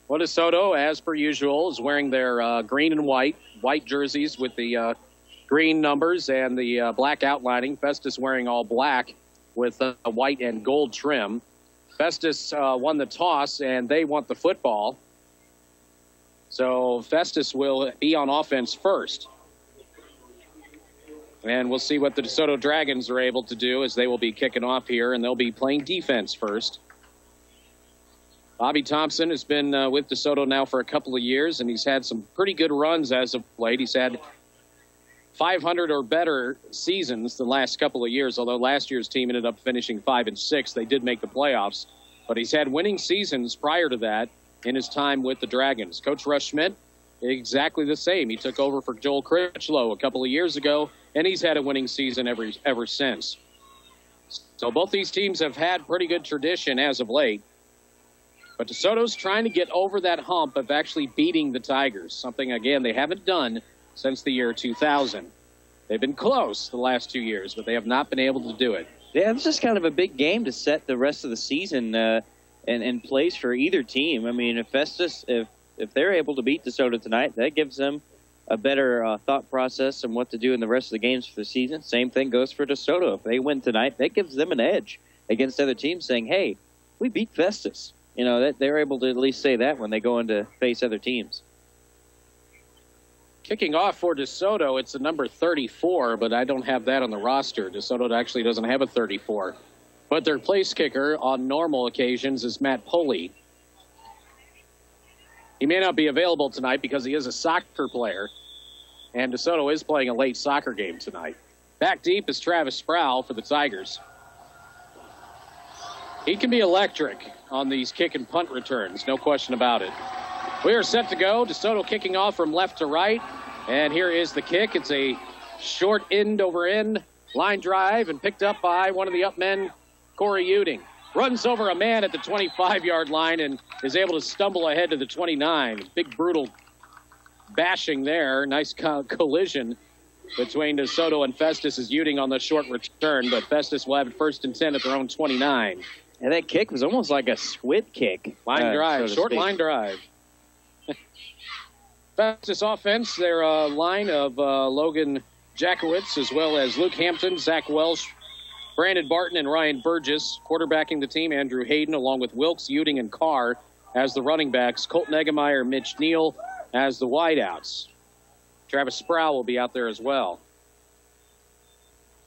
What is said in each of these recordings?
Well, Desoto, as per usual, is wearing their green and white jerseys with the green numbers and the black outlining. Festus wearing all black with white and gold trim. Festus won the toss, and they want the football. So Festus will be on offense first. And we'll see what the DeSoto Dragons are able to do as they will be kicking off here, and they'll be playing defense first. Bobby Thompson has been with DeSoto now for a couple of years, and he's had some pretty good runs as of late. He's had 500 or better seasons the last couple of years, although last year's team ended up finishing 5-6. They did make the playoffs, but he's had winning seasons prior to that in his time with the Dragons. Coach Russ Schmidt, exactly the same. He took over for Joel Critchlow a couple of years ago, and he's had a winning season ever since. So both these teams have had pretty good tradition as of late. But DeSoto's trying to get over that hump of actually beating the Tigers, something, again, they haven't done since the year 2000. They've been close the last 2 years, but they have not been able to do it. Yeah, it's just kind of a big game to set the rest of the season in place for either team. I mean, if Festus, if they're able to beat DeSoto tonight, that gives them a better thought process on what to do in the rest of the games for the season. Same thing goes for DeSoto. If they win tonight, that gives them an edge against other teams saying, hey, we beat Festus. You know, that they're able to at least say that when they go in to face other teams. Kicking off for DeSoto, it's a number 34, but I don't have that on the roster. DeSoto actually doesn't have a 34. But their place kicker on normal occasions is Matt Poley. He may not be available tonight because he is a soccer player, and DeSoto is playing a late soccer game tonight. Back deep is Travis Sproul for the Tigers. He can be electric on these kick and punt returns, no question about it. We are set to go. DeSoto kicking off from left to right, and here is the kick. It's a short end-over-end line drive and picked up by one of the up men, Corey Uding. Runs over a man at the 25-yard line and is able to stumble ahead to the 29. Big, brutal bashing there. Nice collision between DeSoto and Festus as Uding on the short return, but Festus will have it 1st and 10 at their own 29. And that kick was almost like a squid kick. Line drive, short line drive. Festus offense, their line of Logan Jackowitz, as well as Luke Hampton, Zach Welsh, Brandon Barton, and Ryan Burgess. Quarterbacking the team, Andrew Hayden, along with Wilkes, Uding, and Carr as the running backs. Colton Eggemeyer, Mitch Neal as the wideouts. Travis Sproul will be out there as well.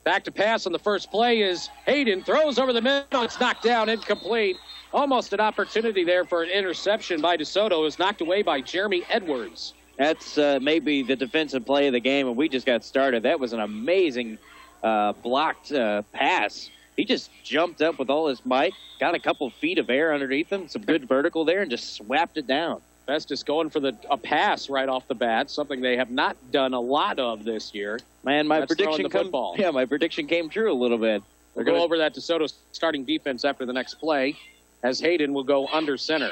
Back to pass on the first play is Hayden. Throws over the middle. It's knocked down, incomplete. Almost an opportunity there for an interception by DeSoto. It was knocked away by Jeremy Edwards. That's maybe the defensive play of the game, and we just got started. That was an amazing blocked pass. He just jumped up with all his might, got a couple feet of air underneath him, some good vertical there, and just swapped it down. Festus going for a pass right off the bat, something they have not done a lot of this year. Man, my prediction came true a little bit. We'll go over that DeSoto starting defense after the next play, as Hayden will go under center.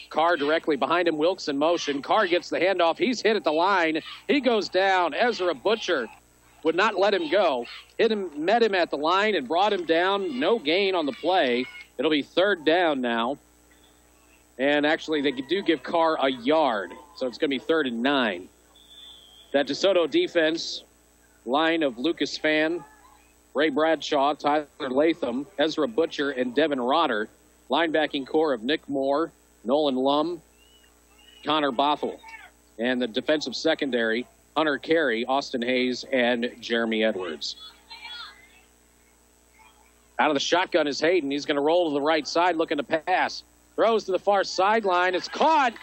Carr directly behind him, Wilkes in motion. Carr gets the handoff. He's hit at the line. He goes down. Ezra Butcher would not let him go. Met him at the line and brought him down. No gain on the play. It'll be 3rd down now. And actually, they do give Carr a yard, so it's going to be 3rd and 9. That DeSoto defense, line of Lucas Fan, Ray Bradshaw, Tyler Latham, Ezra Butcher, and Devin Rotter. Linebacking core of Nick Moore, Nolan Lum, Connor Bothell. And the defensive secondary, Hunter Carey, Austin Hayes, and Jeremy Edwards. Out of the shotgun is Hayden. He's going to roll to the right side looking to pass. Throws to the far sideline. It's caught.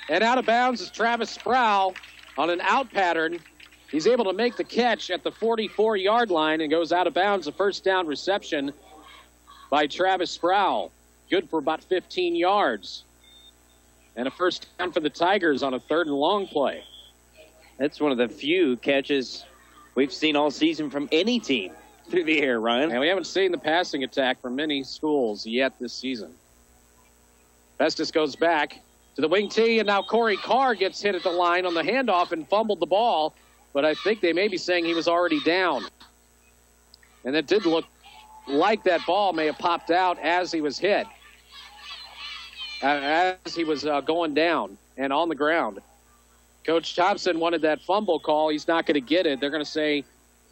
And out of bounds is Travis Sproul on an out pattern. He's able to make the catch at the 44-yard line and goes out of bounds. A 1st down reception by Travis Sproul. Good for about 15 yards. And a 1st down for the Tigers on a 3rd and long play. That's one of the few catches we've seen all season from any team through the air, Ryan. And we haven't seen the passing attack from many schools yet this season. Festus goes back to the wing tee, and now Corey Carr gets hit at the line on the handoff and fumbled the ball, but I think they may be saying he was already down. And it did look like that ball may have popped out as he was hit. as he was going down and on the ground. Coach Thompson wanted that fumble call. He's not going to get it. They're going to say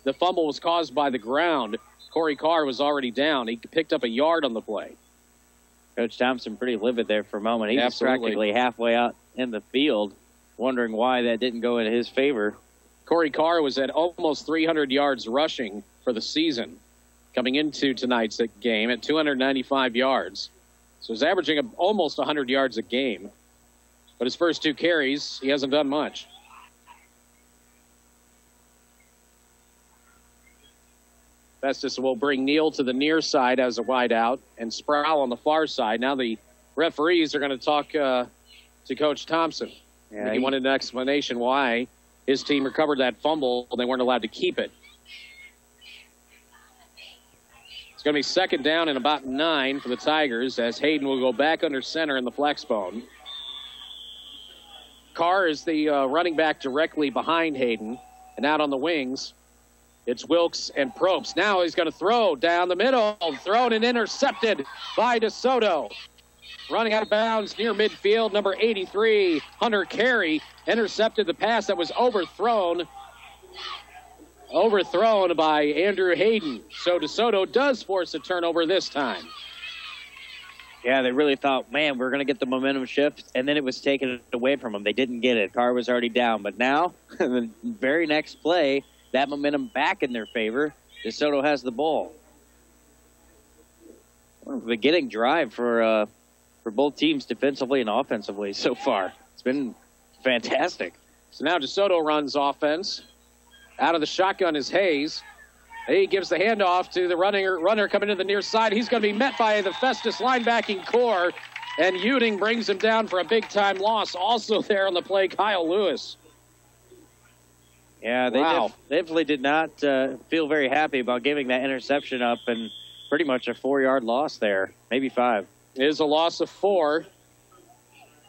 the fumble was caused by the ground. Corey Carr was already down. He picked up a yard on the play. Coach Thompson pretty livid there for a moment. He was practically halfway out in the field, wondering why that didn't go in his favor. Corey Carr was at almost 300 yards rushing for the season coming into tonight's game at 295 yards. So he's averaging almost 100 yards a game. But his first 2 carries, he hasn't done much. Festus will bring Neal to the near side as a wideout and Sproul on the far side. Now the referees are going to talk to Coach Thompson. Yeah, he wanted an explanation why his team recovered that fumble. They weren't allowed to keep it. It's going to be second down and about 9 for the Tigers as Hayden will go back under center in the flex bone. Carr is the running back directly behind Hayden. And out on the wings, it's Wilkes and Probst. Now he's going to throw down the middle. Thrown and intercepted by Desoto. Running out of bounds near midfield, number 83, Hunter Carey, intercepted the pass that was overthrown by Andrew Hayden. So Desoto does force a turnover this time. Yeah, they really thought, man, we're going to get the momentum shift, and then it was taken away from them. They didn't get it. Carr was already down. But now, the very next play, that momentum back in their favor. DeSoto has the ball. What a beginning drive for both teams defensively and offensively so far. It's been fantastic. So now DeSoto runs offense. Out of the shotgun is Hayes. He gives the handoff to the runner coming to the near side. He's going to be met by the Festus linebacking core, and Uding brings him down for a big-time loss. Also there on the play, Kyle Lewis. Yeah, they definitely did not feel very happy about giving that interception up, and pretty much a 4-yard loss there, maybe 5. It is a loss of 4,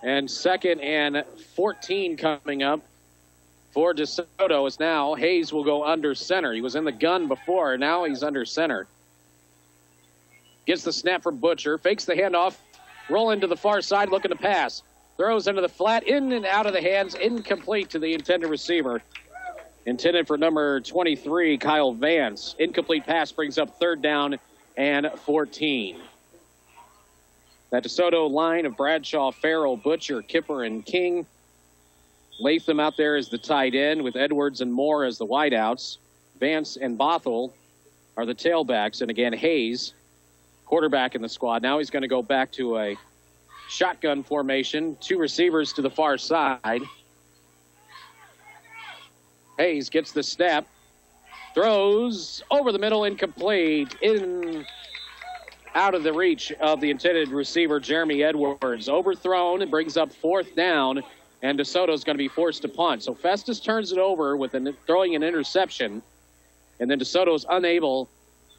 and 2nd and 14 coming up. For DeSoto is now Hayes will go under center. He was in the gun before. Now he's under center. Gets the snap from Butcher. Fakes the handoff. Roll into the far side looking to pass. Throws into the flat. In and out of the hands. Incomplete to the intended receiver. Intended for number 23, Kyle Vance. Incomplete pass brings up 3rd down and 14. That DeSoto line of Bradshaw, Farrell, Butcher, Kipper, and King. Latham out there as the tight end with Edwards and Moore as the wideouts. Vance and Bothell are the tailbacks. And again, Hayes, quarterback in the squad. Now he's going to go back to a shotgun formation. 2 receivers to the far side. Hayes gets the snap. Throws over the middle, incomplete. Out of the reach of the intended receiver, Jeremy Edwards. Overthrown and brings up 4th down. And DeSoto's going to be forced to punt. So Festus turns it over with throwing an interception. And then DeSoto's unable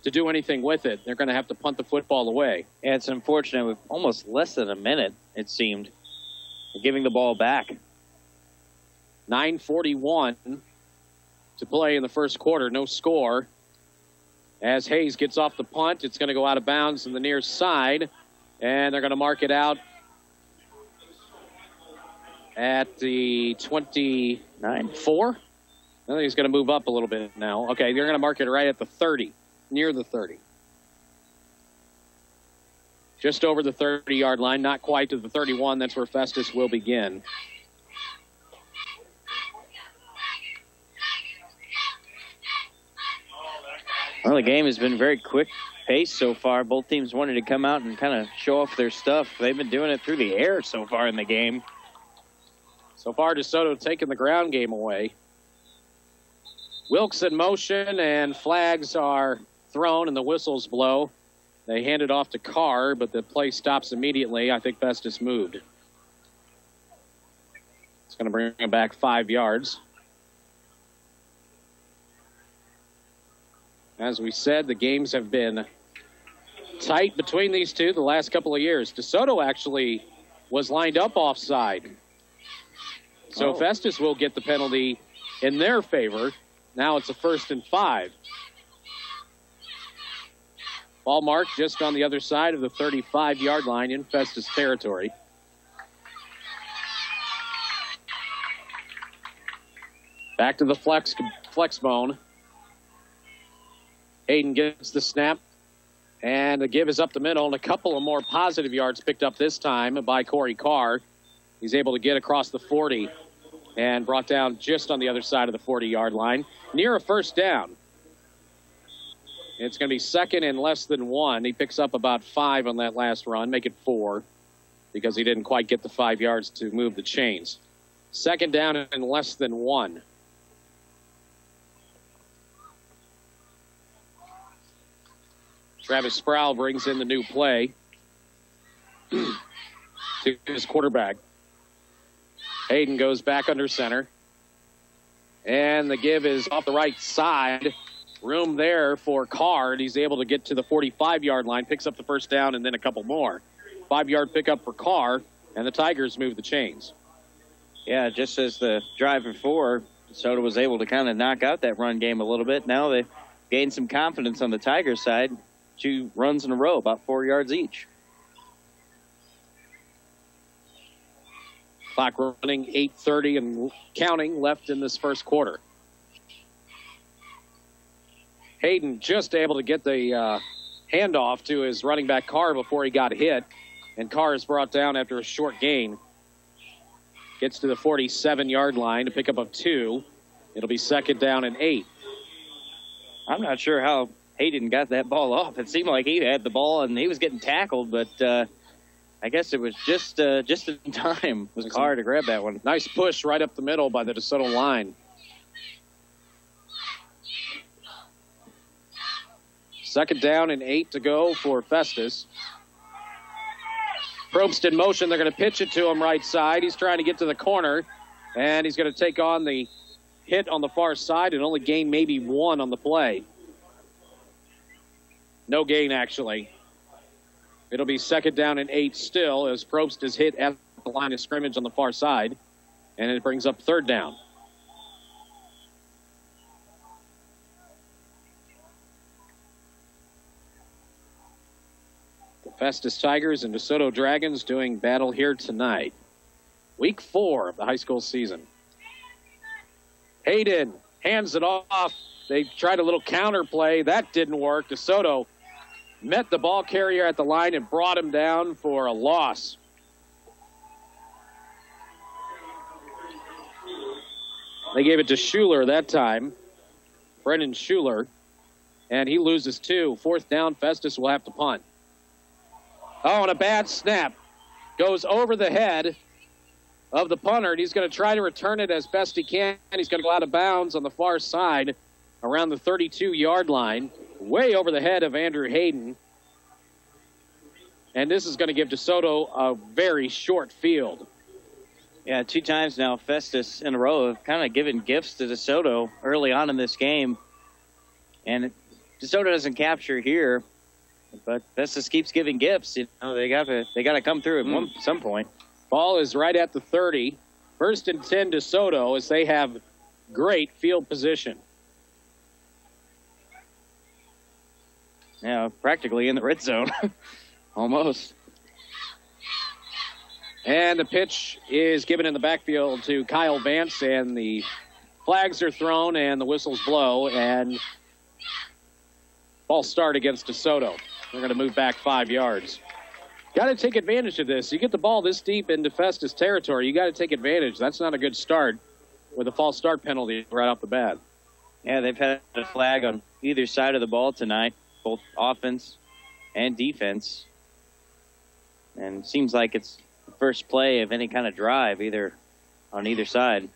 to do anything with it. They're going to have to punt the football away. Yeah, it's unfortunate. With almost less than a minute, it seemed, giving the ball back. 9:41 to play in the first quarter. No score. As Hayes gets off the punt, it's going to go out of bounds in the near side. And they're going to mark it out at the 29-4. I think he's going to move up a little bit now. Okay, they're going to mark it right at the 30, near the 30. Just over the 30-yard line, not quite to the 31. That's where Festus will begin. Well, the game has been very quick pace so far. Both teams wanted to come out and kind of show off their stuff. They've been doing it through the air so far in the game. So far, DeSoto taking the ground game away. Wilkes in motion, and flags are thrown, and the whistles blow. They hand it off to Carr, but the play stops immediately. I think Festus moved. It's going to bring him back 5 yards. As we said, the games have been tight between these two the last couple of years. DeSoto actually was lined up offside. So Festus will get the penalty in their favor. Now it's a 1st and 5. Ball marked just on the other side of the 35-yard line in Festus territory. Back to the flex bone. Hayden gets the snap. And the give is up the middle, and a couple of more positive yards picked up this time by Corey Carr. He's able to get across the 40 and brought down just on the other side of the 40-yard line, near a first down. It's going to be second and less than 1. He picks up about 5 on that last run, make it 4, because he didn't quite get the 5 yards to move the chains. Second down and less than 1. Travis Sproul brings in the new play to his quarterback. Hayden goes back under center. And the give is off the right side. Room there for Carr. And he's able to get to the 45-yard line, picks up the first down, and then a couple more. 5-yard pickup for Carr, and the Tigers move the chains. Yeah, just as the drive before, Desoto was able to kind of knock out that run game a little bit. Now they've gained some confidence on the Tigers side. 2 runs in a row, about 4 yards each. Clock running, 8:30 and counting left in this first quarter. Hayden just able to get the handoff to his running back Carr before he got hit. And Carr is brought down after a short gain. Gets to the 47-yard line to pick up a 2. It'll be second down and 8. I'm not sure how Hayden got that ball off. It seemed like he had the ball and he was getting tackled, but I guess it was just in time for Carr to grab that one. Nice push right up the middle by the DeSoto line. Second down and 8 to go for Festus. Probst in motion. They're going to pitch it to him right side. He's trying to get to the corner, and he's going to take on the hit on the far side and only gain maybe 1 on the play. No gain, actually. It'll be second down and 8 still as Probst is hit at the line of scrimmage on the far side, and it brings up third down. The Festus Tigers and DeSoto Dragons doing battle here tonight. Week 4 of the high school season. Hayden hands it off. They tried a little counter play. That didn't work. DeSoto met the ball carrier at the line and brought him down for a loss. They gave it to Schuler that time, Brendan Schuler, and he loses 2. Fourth down, Festus will have to punt. Oh, and a bad snap. Goes over the head of the punter, and he's going to try to return it as best he can. He's going to go out of bounds on the far side around the 32-yard line, way over the head of Andrew Hayden. And this is going to give DeSoto a very short field. Yeah, 2 times now Festus in a row have kind of given gifts to DeSoto early on in this game. And DeSoto doesn't capture here, but Festus keeps giving gifts. You know, they got to come through at some point. Ball is right at the 30. First and 10 DeSoto as they have great field position. Yeah, practically in the red zone. Almost. And the pitch is given in the backfield to Kyle Vance, and the flags are thrown and the whistles blow, and false start against DeSoto. They're going to move back 5 yards. Got to take advantage of this. You get the ball this deep into Festus territory, you got to take advantage. That's not a good start with a false start penalty right off the bat. Yeah, they've had a flag on either side of the ball tonight, both offense and defense. And it seems like it's the first play of any kind of drive, either on either side.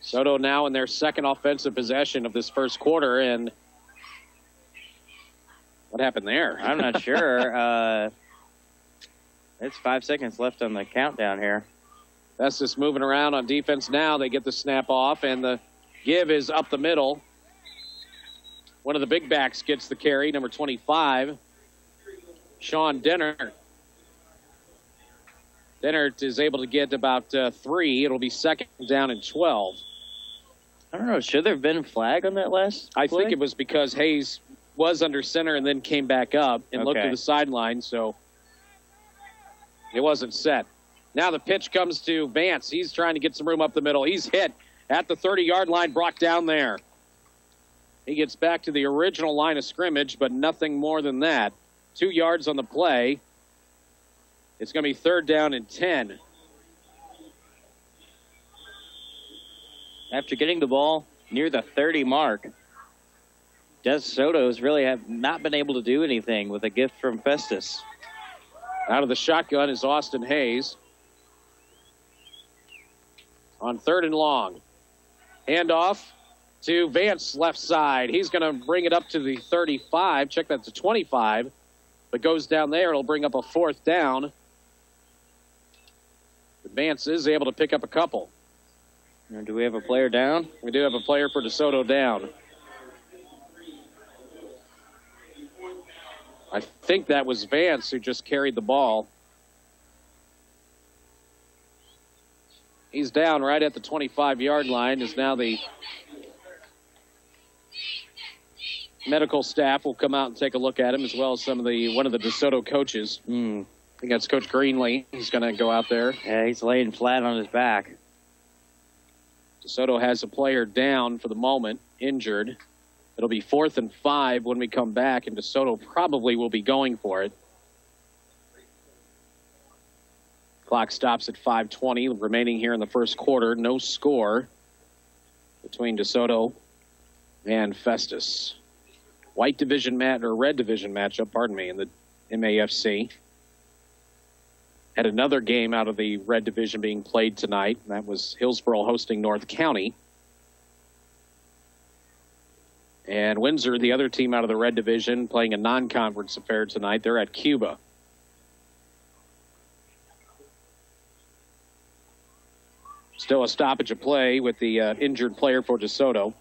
Soto now in their second offensive possession of this first quarter, and what happened there? I'm not sure. It's 5 seconds left on the countdown here. That's just moving around on defense now. They get the snap off, and the give is up the middle. One of the big backs gets the carry, number 25, Sean Dennert. Dennert is able to get about 3. It'll be second down and 12. I don't know. Should there have been a flag on that last play? I think it was because Hayes was under center and then came back up and looked to the sideline, so it wasn't set. Now the pitch comes to Vance. He's trying to get some room up the middle. He's hit at the 30-yard line, brought down there. He gets back to the original line of scrimmage, but nothing more than that. 2 yards on the play. It's going to be 3rd down and 10. After getting the ball near the 30 mark, Desoto's really have not been able to do anything with a gift from Festus. Out of the shotgun is Austin Hayes. On 3rd and long. Handoff to Vance, left side. He's going to bring it up to the 35. Check that to 25. But goes down there. It'll bring up a 4th down. Vance is able to pick up a couple. Do we have a player down? We do have a player for DeSoto down. I think that was Vance who just carried the ball. He's down right at the 25-yard line. Is now the medical staff will come out and take a look at him, as well as one of the DeSoto coaches. I think that's Coach Greenlee. He's going to go out there. Yeah, he's laying flat on his back. DeSoto has a player down for the moment, injured. It'll be 4th and 5 when we come back, and DeSoto probably will be going for it. Clock stops at 5:20, remaining here in the first quarter. No score between DeSoto and Festus. Red division matchup, in the MAFC. Had another game out of the red division being played tonight, and that was Hillsborough hosting North County. And Windsor, the other team out of the red division, playing a non-conference affair tonight. They're at Cuba. Still a stoppage of play with the injured player for DeSoto.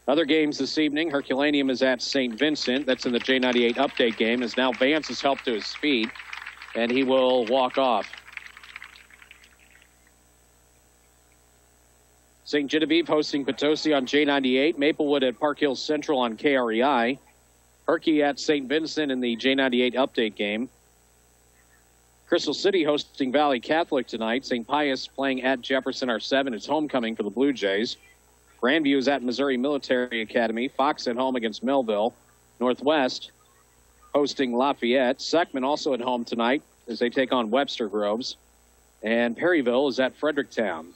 Other games this evening, Herculaneum is at St. Vincent. That's in the J98 update game, as now Vance is helped to his feet, and he will walk off. St. Genevieve hosting Potosi on J98. Maplewood at Park Hills Central on KREI. Herky at St. Vincent in the J98 update game. Crystal City hosting Valley Catholic tonight. St. Pius playing at Jefferson R7. It's homecoming for the Blue Jays. Grandview is at Missouri Military Academy. Fox at home against Melville. Northwest hosting Lafayette. Seckman also at home tonight as they take on Webster Groves. And Perryville is at Fredericktown.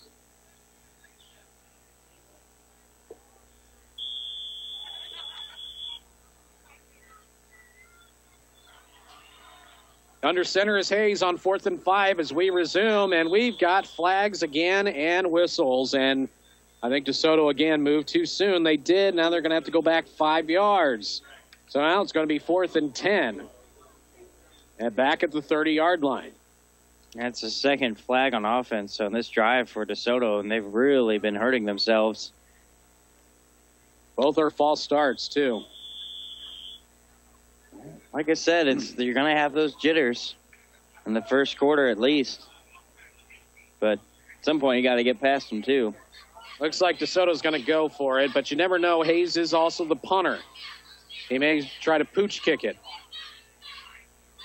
Under center is Hayes on 4th and 5 as we resume, and we've got flags again and whistles, and I think DeSoto again moved too soon. They did. Now they're going to have to go back 5 yards. So now it's going to be 4th and 10. And back at the 30-yard line. That's the second flag on offense on this drive for DeSoto, and they've really been hurting themselves. Both are false starts, too. Like I said, you're going to have those jitters in the first quarter at least. But at some point, you got to get past them, too. Looks like DeSoto's going to go for it, but you never know. Hayes is also the punter. He may try to pooch kick it.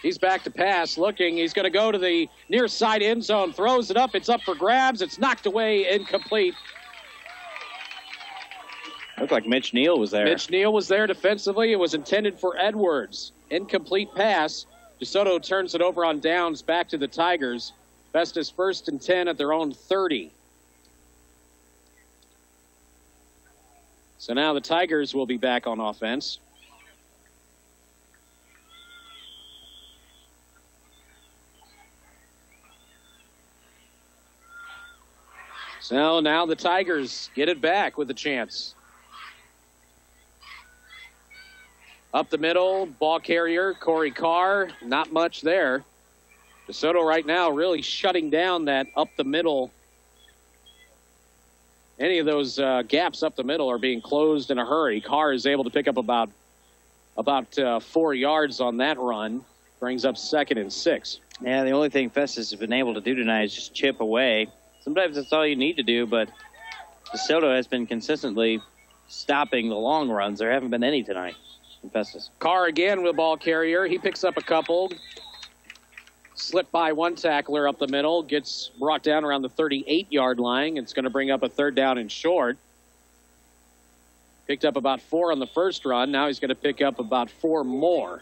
He's back to pass, looking. He's going to go to the near side end zone, throws it up. It's up for grabs. It's knocked away, incomplete. Looked like Mitch Neal was there. Mitch Neal was there defensively. It was intended for Edwards. Incomplete pass. DeSoto turns it over on downs back to the Tigers. Festus 1st and 10 at their own 30. So now the Tigers will be back on offense. So now the Tigers get it back with a chance. Up the middle, ball carrier, Corey Carr. Not much there. DeSoto right now really shutting down that up the middle. Any of those gaps up the middle are being closed in a hurry. Carr is able to pick up about 4 yards on that run. Brings up 2nd and 6. Yeah, the only thing Festus has been able to do tonight is just chip away. Sometimes that's all you need to do, but DeSoto has been consistently stopping the long runs. There haven't been any tonight from Festus. Carr again with ball carrier. He picks up a couple. slipped by one tackler up the middle, gets brought down around the 38-yard line. It's going to bring up a 3rd down and short. Picked up about 4 on the first run. Now he's going to pick up about 4 more.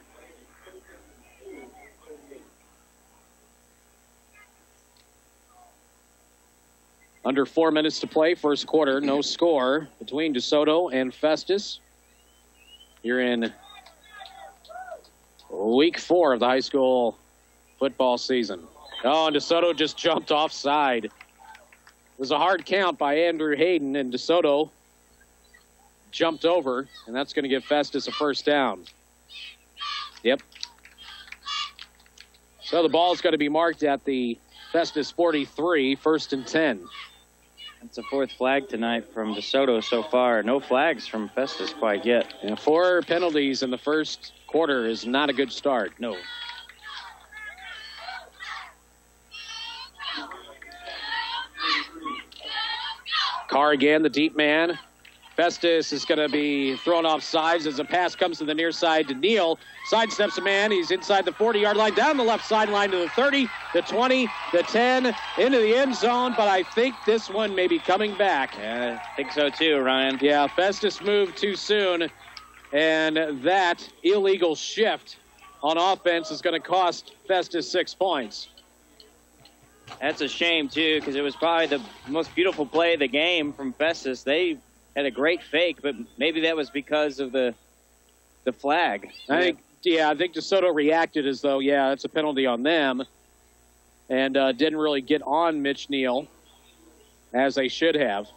Under 4 minutes to play, first quarter, no score between DeSoto and Festus. You're in week 4 of the high school football season. Oh, and DeSoto just jumped offside. It was a hard count by Andrew Hayden, and DeSoto jumped over, and that's going to give Festus a first down. Yep. So the ball is going to be marked at the Festus 43, 1st and 10. That's a 4th flag tonight from DeSoto so far. No flags from Festus quite yet. Yeah, 4 penalties in the first quarter is not a good start. No. Carr again, the deep man. Festus is going to be thrown off sides as the pass comes to the near side to Neal. Sidesteps a man. He's inside the 40-yard line, down the left sideline to the 30, the 20, the 10, into the end zone. But I think this one may be coming back. Yeah, I think so too, Ryan. Yeah, Festus moved too soon. And that illegal shift on offense is going to cost Festus 6 points. That's a shame, too, because it was probably the most beautiful play of the game from Festus. They had a great fake, but maybe that was because of the flag. I think DeSoto reacted as though, yeah, it's a penalty on them, and didn't really get on Mitch Neal as they should have.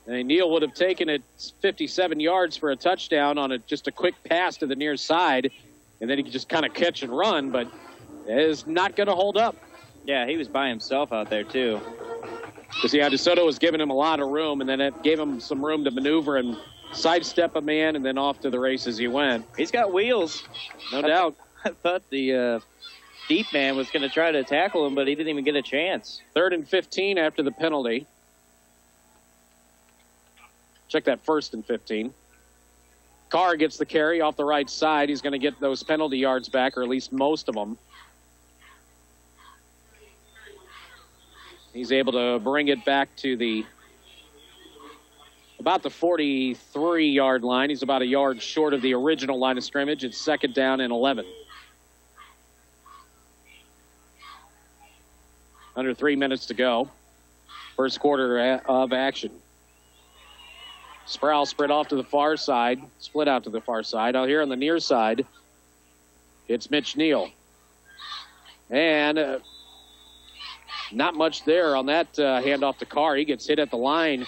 And Neal would have taken it 57 yards for a touchdown on just a quick pass to the near side, and then he could just kind of catch and run, but it is not going to hold up. Yeah, he was by himself out there, too. Because, yeah, DeSoto was giving him a lot of room, and then it gave him some room to maneuver and sidestep a man, and then off to the races he went. He's got wheels. No doubt. I thought the deep man was going to try to tackle him, but he didn't even get a chance. 3rd and 15 after the penalty. Check that 1st and 15. Carr gets the carry off the right side. He's going to get those penalty yards back, or at least most of them. He's able to bring it back to about the 43-yard line. He's about a yard short of the original line of scrimmage. It's 2nd down and 11. Under 3 minutes to go. First quarter of action. Sproul spread off to the far side, split out to the far side. Out here on the near side, it's Mitch Neal. And not much there on that handoff to Carr. He gets hit at the line,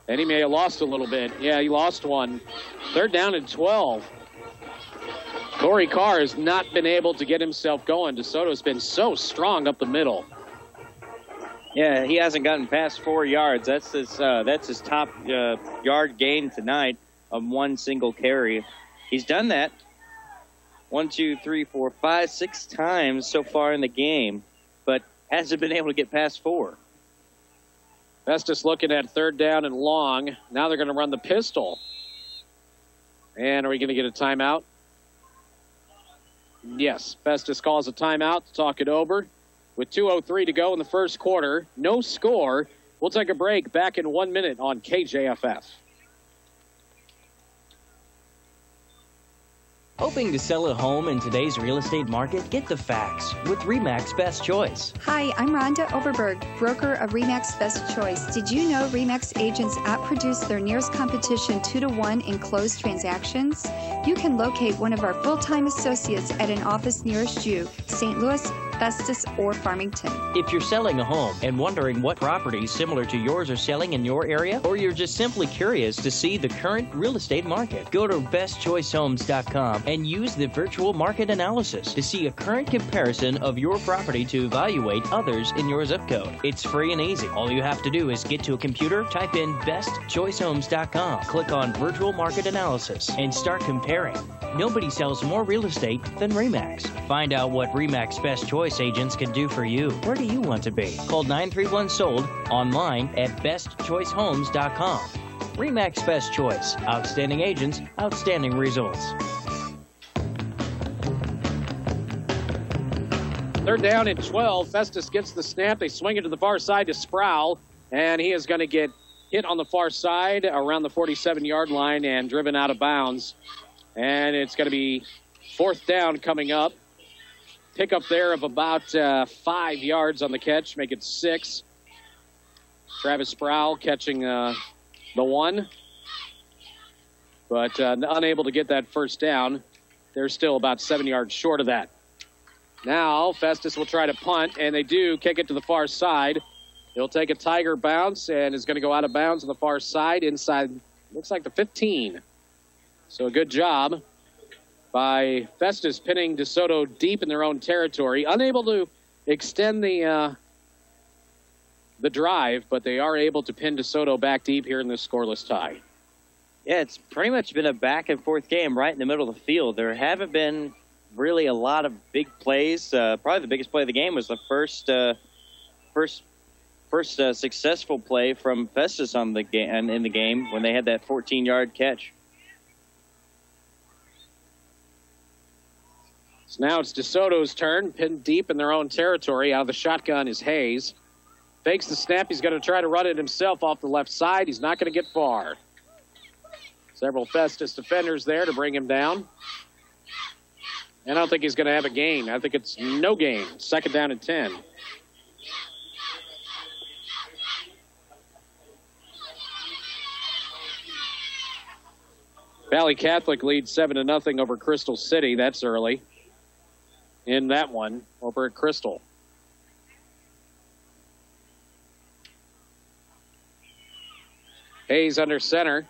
and he may have lost a little bit. Yeah, he lost one. 3rd down and 12. Corey Carr has not been able to get himself going. DeSoto's been so strong up the middle. Yeah, he hasn't gotten past 4 yards. That's his top yard gain tonight on one single carry. He's done that 1, 2, 3, 4, 5, 6 times so far in the game, but hasn't been able to get past 4. Festus looking at 3rd down and long. Now they're going to run the pistol. And are we going to get a timeout? Yes, Festus calls a timeout to talk it over. With 2:03 to go in the first quarter, no score. We'll take a break. Back in 1 minute on KJFF. Hoping to sell a home in today's real estate market? Get the facts with RE/MAX Best Choice. Hi, I'm Rhonda Overberg, broker of RE/MAX Best Choice. Did you know RE/MAX agents outproduce their nearest competition 2-to-1 in closed transactions? You can locate one of our full-time associates at an office nearest you, St. Louis, Festus, or Farmington. If you're selling a home and wondering what properties similar to yours are selling in your area, or you're just simply curious to see the current real estate market, go to bestchoicehomes.com and use the virtual market analysis to see a current comparison of your property to evaluate others in your zip code. It's free and easy. All you have to do is get to a computer, type in bestchoicehomes.com, click on virtual market analysis, and start comparing. Nobody sells more real estate than RE/MAX. Find out what RE/MAX Best Choice agents can do for you. Where do you want to be? Call 931-SOLD online at bestchoicehomes.com. RE/MAX Best Choice. Outstanding agents, outstanding results. Third down and 12. Festus gets the snap. They swing it to the far side to Sproul, and he is going to get hit on the far side around the 47-yard line and driven out of bounds. And it's going to be fourth down coming up. Pickup there of about 5 yards on the catch, make it 6. Travis Sproul catching the 1, but unable to get that first down. They're still about 7 yards short of that. Now Festus will try to punt, and they do kick it to the far side. He'll take a Tiger bounce and is going to go out of bounds on the far side inside, looks like the 15. So a good job by Festus pinning Desoto deep in their own territory. Unable to extend the drive, but they are able to pin Desoto back deep here in this scoreless tie. Yeah, it's pretty much been a back-and-forth game right in the middle of the field. There haven't been really a lot of big plays. Probably the biggest play of the game was the first successful play from Festus in the game when they had that 14-yard catch. So now it's DeSoto's turn, pinned deep in their own territory. Out of the shotgun is Hayes. Fakes the snap. He's going to try to run it himself off the left side. He's not going to get far. Several Festus defenders there to bring him down. And I don't think he's going to have a gain. I think it's no gain. Second down and 10. Valley Catholic leads 7-0 over Crystal City. That's early in that one over at Crystal. Hayes under center.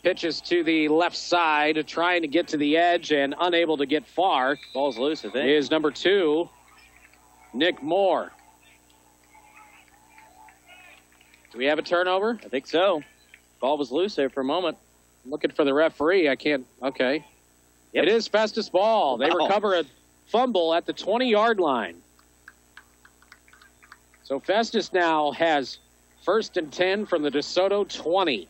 Pitches to the left side, trying to get to the edge and unable to get far. Ball's loose, I think. Is number 2, Nick Moore. Do we have a turnover? I think so. Ball was loose there for a moment. Looking for the referee. I can't. Okay. Yep. It is Festus ball. They recover a fumble at the 20-yard line. So Festus now has first and 10 from the DeSoto 20.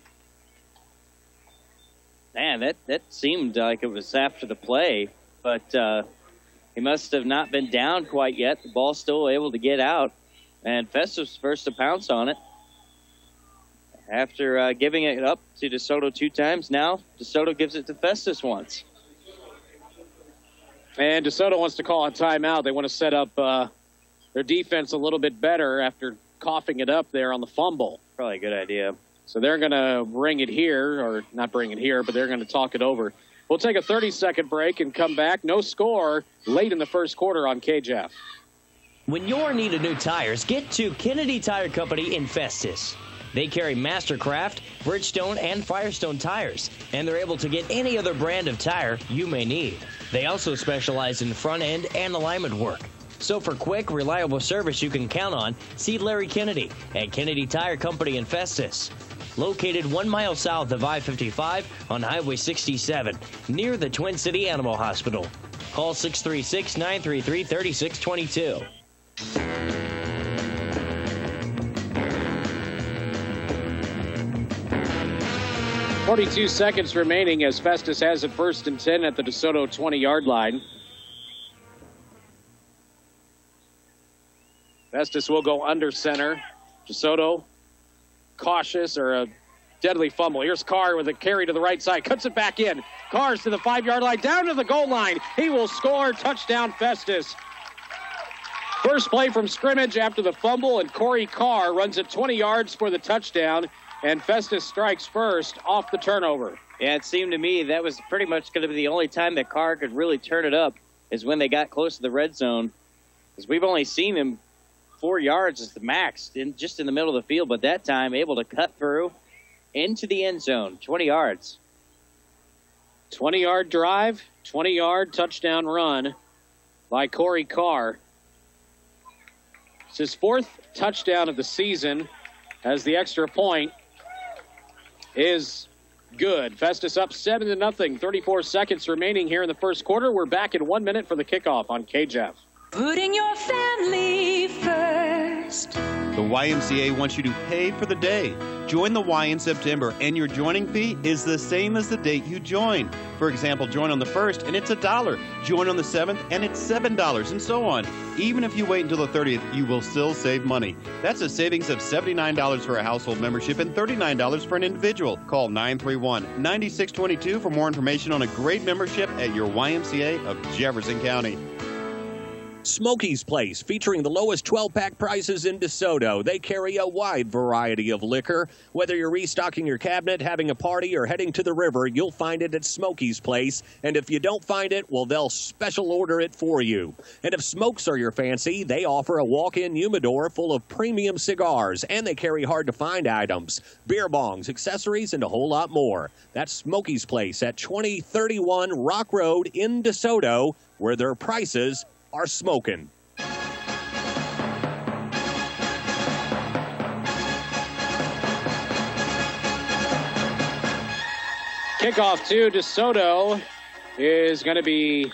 Man, that seemed like it was after the play, but he must have not been down quite yet. The ball's still able to get out, and Festus first to pounce on it. After giving it up to DeSoto 2 times, now DeSoto gives it to Festus once. And DeSoto wants to call a timeout. They want to set up their defense a little bit better after coughing it up there on the fumble. Probably a good idea. So they're going to bring it here, or not bring it here, but they're going to talk it over. We'll take a 30-second break and come back. No score late in the first quarter on KJF. When you're in need of new tires, get to Kennedy Tire Company in Festus. They carry Mastercraft, Bridgestone, and Firestone tires, and they're able to get any other brand of tire you may need. They also specialize in front end and alignment work. So for quick, reliable service you can count on, see Larry Kennedy at Kennedy Tire Company in Festus. Located 1 mile south of I-55 on Highway 67, near the Twin City Animal Hospital. Call 636-933-3622. 42 seconds remaining as Festus has it first and 10 at the DeSoto 20-yard line. Festus will go under center. DeSoto cautious, or a deadly fumble. Here's Carr with a carry to the right side. Cuts it back in. Carr's to the 5-yard line, down to the goal line. He will score. Touchdown, Festus. First play from scrimmage after the fumble, and Corey Carr runs it 20 yards for the touchdown, and Festus strikes first off the turnover. Yeah, it seemed to me that was pretty much going to be the only time that Carr could really turn it up is when they got close to the red zone, because we've only seen him 4 yards is the max, just in the middle of the field, but that time able to cut through into the end zone, 20 yards. 20-yard drive, 20-yard touchdown run by Corey Carr. It's his 4th touchdown of the season, as the extra point is good. Festus up 7-0, 34 seconds remaining here in the first quarter. We're back in 1 minute for the kickoff on KJF. Putting your family first. next. The YMCA wants you to pay for the day. Join the Y in September, and your joining fee is the same as the date you join. For example, join on the 1st, and it's $1. Join on the 7th, and it's $7, and so on. Even if you wait until the 30th, you will still save money. That's a savings of $79 for a household membership and $39 for an individual. Call 931-9622 for more information on a great membership at your YMCA of Jefferson County. Smokey's Place, featuring the lowest 12-pack prices in DeSoto. They carry a wide variety of liquor. Whether you're restocking your cabinet, having a party, or heading to the river, you'll find it at Smokey's Place. And if you don't find it, well, they'll special order it for you. And if smokes are your fancy, they offer a walk-in humidor full of premium cigars, and they carry hard-to-find items, beer bongs, accessories, and a whole lot more. That's Smokey's Place at 2031 Rock Road in DeSoto, where their prices are smoking. Kickoff to DeSoto is going to be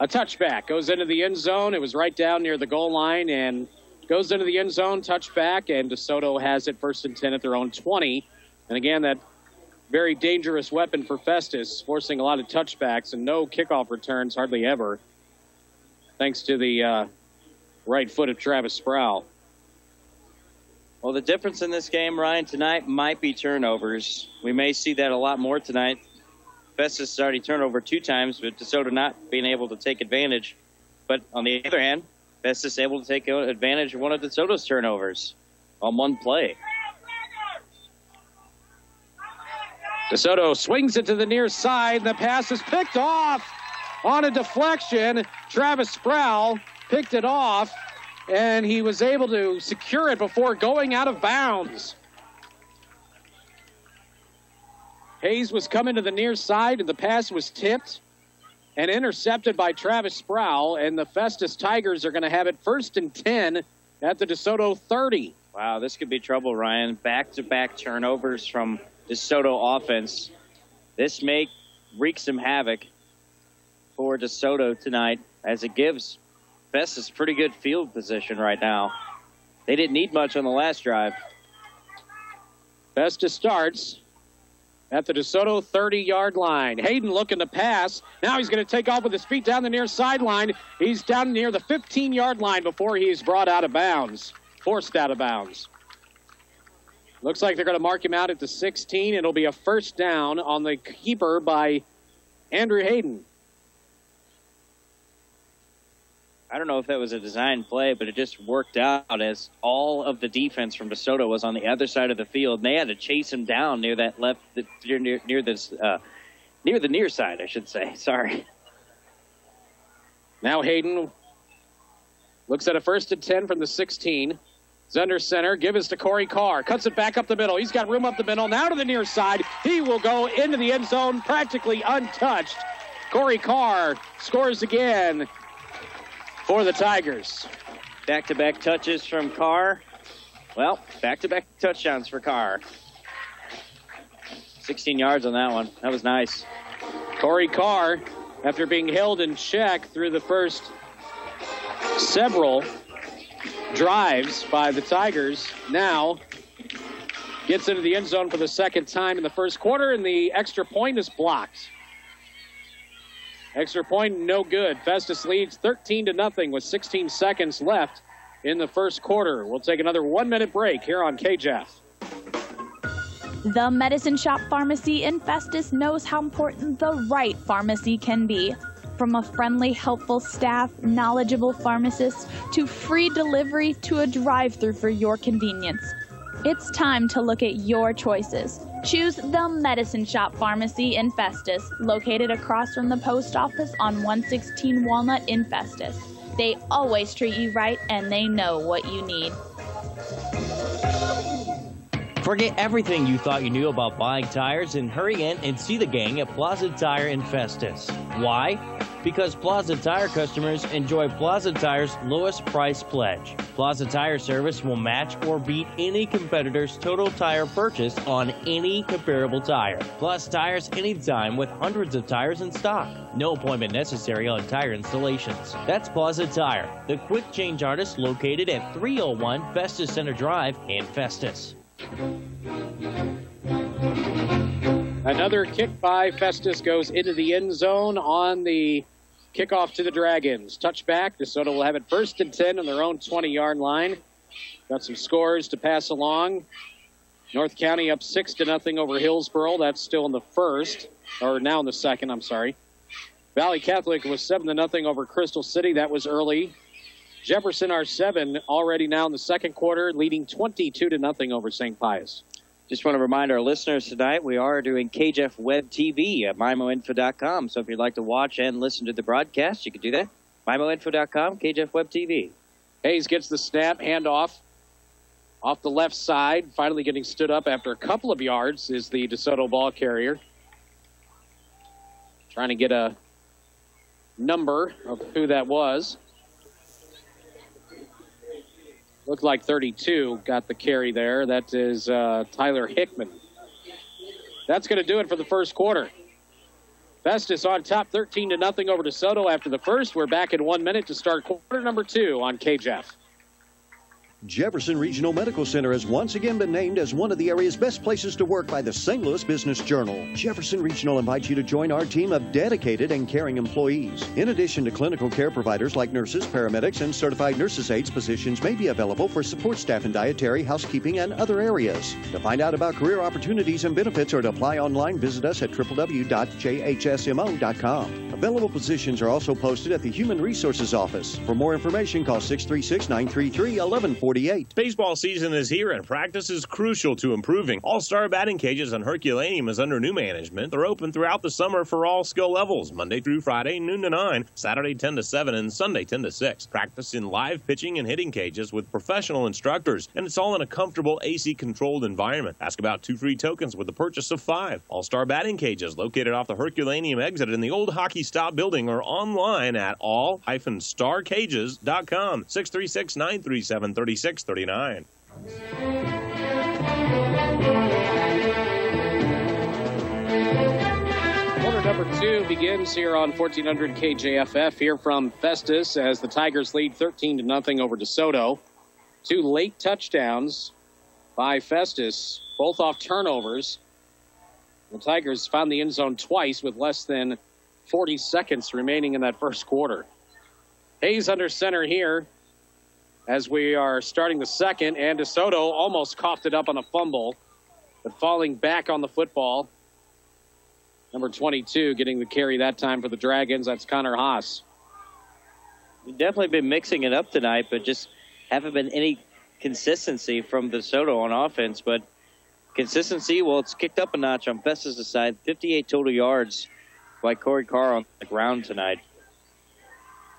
a touchback. Goes into the end zone. It was right down near the goal line and goes into the end zone, touchback, and DeSoto has it 1st and 10 at their own 20. And again, that very dangerous weapon for Festus, forcing a lot of touchbacks and no kickoff returns, hardly ever, thanks to the right foot of Travis Sproul. Well, the difference in this game, Ryan, tonight might be turnovers. We may see that a lot more tonight. Festus has already turned over 2 times, but DeSoto not being able to take advantage. But on the other hand, Festus able to take advantage of one of DeSoto's turnovers on one play. DeSoto swings it to the near side. The pass is picked off on a deflection. Travis Sproul picked it off, and he was able to secure it before going out of bounds. Hayes was coming to the near side, and the pass was tipped and intercepted by Travis Sproul, and the Festus Tigers are going to have it 1st and 10 at the DeSoto 30. Wow, this could be trouble, Ryan. Back-to-back turnovers from DeSoto offense. This may wreak some havoc for DeSoto tonight, as it gives Festus pretty good field position right now. They didn't need much on the last drive. Festus starts at the DeSoto 30-yard line. Hayden looking to pass. Now he's going to take off with his feet down the near sideline. He's down near the 15-yard line before he's brought out of bounds, forced out of bounds. Looks like they're going to mark him out at the 16. It'll be a 1st down on the keeper by Andrew Hayden. I don't know if that was a design play, but it just worked out as all of the defense from DeSoto was on the other side of the field, and they had to chase him down near that near the near side, I should say. Sorry. Now Hayden looks at a 1st and 10 from the 16. Under center, give us to Corey Carr. Cuts it back up the middle. He's got room up the middle. Now to the near side. He will go into the end zone practically untouched. Corey Carr scores again for the Tigers. Back-to-back touches from Carr. Well, back-to-back touchdowns for Carr. 16 yards on that one. That was nice. Corey Carr, after being held in check through the first several drives by the Tigers, now gets into the end zone for the 2nd time in the first quarter, and the extra point is blocked. Extra point, no good. Festus leads 13-0 with 16 seconds left in the first quarter. We'll take another 1-minute break here on KJEF. The Medicine Shop Pharmacy in Festus knows how important the right pharmacy can be. From a friendly, helpful staff, knowledgeable pharmacists, to free delivery to a drive-thru for your convenience. It's time to look at your choices. Choose the Medicine Shop Pharmacy in Festus, located across from the post office on 116 Walnut in Festus. They always treat you right, and they know what you need. For Forget everything you thought you knew about buying tires and hurry in and see the gang at Plaza Tire in Festus. Why? Because Plaza Tire customers enjoy Plaza Tire's lowest price pledge. Plaza Tire service will match or beat any competitor's total tire purchase on any comparable tire. Plus tires anytime with hundreds of tires in stock. No appointment necessary on tire installations. That's Plaza Tire, the quick change artist located at 301 Festus Center Drive in Festus. Another kick by Festus goes into the end zone on the kickoff to the Dragons. Touchback. DeSoto will have it 1st and 10 on their own 20-yard line. Got some scores to pass along. North County up 6-0 over Hillsboro. That's still in the first, or now in the second, I'm sorry. Valley Catholic was 7-0 over Crystal City. That was early. Jefferson R7 already now in the second quarter, leading 22-0 over St. Pius. Just want to remind our listeners tonight, we are doing KJF Web TV at MyMoInfo.com. So if you'd like to watch and listen to the broadcast, you can do that. MyMoInfo.com, KJF Web TV. Hayes gets the snap, handoff off the left side. Finally getting stood up after a couple of yards is the DeSoto ball carrier. Trying to get a number of who that was. Looked like 32 got the carry there. That is Tyler Hickman. That's going to do it for the first quarter. Festus on top 13-0 over DeSoto after the first. We're back in 1 minute to start quarter number 2 on KJF. Jefferson Regional Medical Center has once again been named as one of the area's best places to work by the St. Louis Business Journal. Jefferson Regional invites you to join our team of dedicated and caring employees. In addition to clinical care providers like nurses, paramedics, and certified nurses' aides, positions may be available for support staff in dietary, housekeeping, and other areas. To find out about career opportunities and benefits or to apply online, visit us at www.jhsmo.com. Available positions are also posted at the Human Resources Office. For more information, call 636-933-1140. Baseball season is here and practice is crucial to improving. All-Star batting cages on Herculaneum is under new management. They're open throughout the summer for all skill levels, Monday through Friday, noon to 9, Saturday 10 to 7, and Sunday 10 to 6. Practice in live pitching and hitting cages with professional instructors, and it's all in a comfortable AC-controlled environment. Ask about 2 free tokens with the purchase of 5. All-Star batting cages located off the Herculaneum exit in the old hockey stop building or online at all-starcages.com. 636-937-3639. Quarter number 2 begins here on 1400 KJFF. Here from Festus as the Tigers lead 13-0 over DeSoto. 2 late touchdowns by Festus, both off turnovers. The Tigers found the end zone twice with less than 40 seconds remaining in that first quarter. Hayes under center here as we are starting the second, and DeSoto almost coughed it up on a fumble, but falling back on the football. Number 22 getting the carry that time for the Dragons. That's Connor Haas. We've definitely been mixing it up tonight, but just haven't been any consistency from DeSoto on offense. But consistency, well, it's kicked up a notch on Festus' side. 58 total yards by Corey Carr on the ground tonight,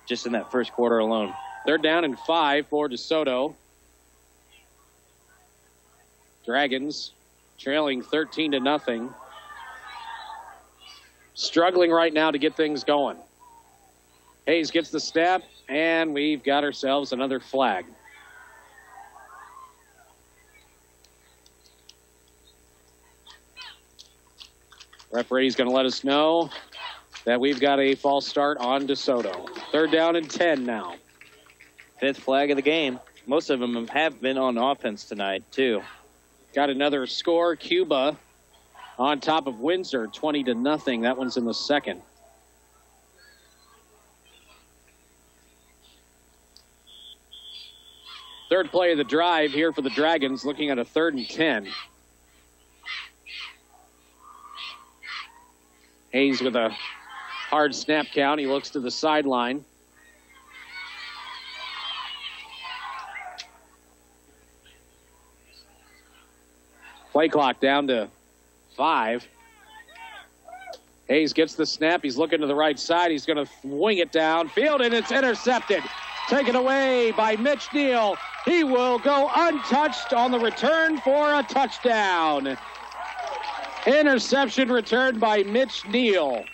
just in that first quarter alone. They're down in 5 for DeSoto. Dragons trailing 13-0. Struggling right now to get things going. Hayes gets the snap, and we've got ourselves another flag. Referee's going to let us know that we've got a false start on DeSoto. 3rd down and 10 now. 5th flag of the game. Most of them have been on offense tonight, too. Got another score. Cuba on top of Windsor, 20-0. That one's in the second. Third play of the drive here for the Dragons, looking at a 3rd and 10. Hayes with a hard snap count. He looks to the sideline. Play clock down to 5. Hayes gets the snap. He's looking to the right side. He's going to wing it downfield, and it's intercepted. taken away by Mitch Neal. He will go untouched on the return for a touchdown. Interception returned by Mitch Neal.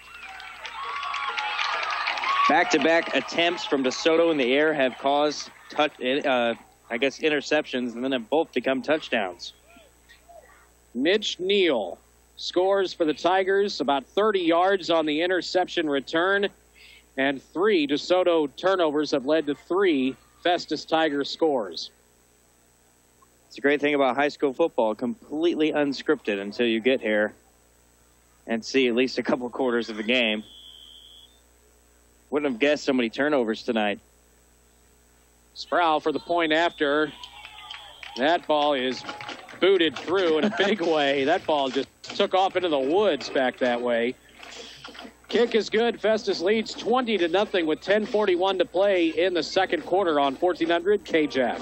Back-to-back attempts from DeSoto in the air have caused interceptions, and then have both become touchdowns. Mitch Neal scores for the Tigers, about 30 yards on the interception return, and 3 DeSoto turnovers have led to 3 Festus Tigers scores. It's a great thing about high school football, completely unscripted until you get here and see at least a couple quarters of the game. Wouldn't have guessed so many turnovers tonight. Sproul for the point after. That ball is booted through in a big way. That ball just took off into the woods back that way. Kick is good. Festus leads 20-0 with 10:41 to play in the second quarter on 1400 KJAF.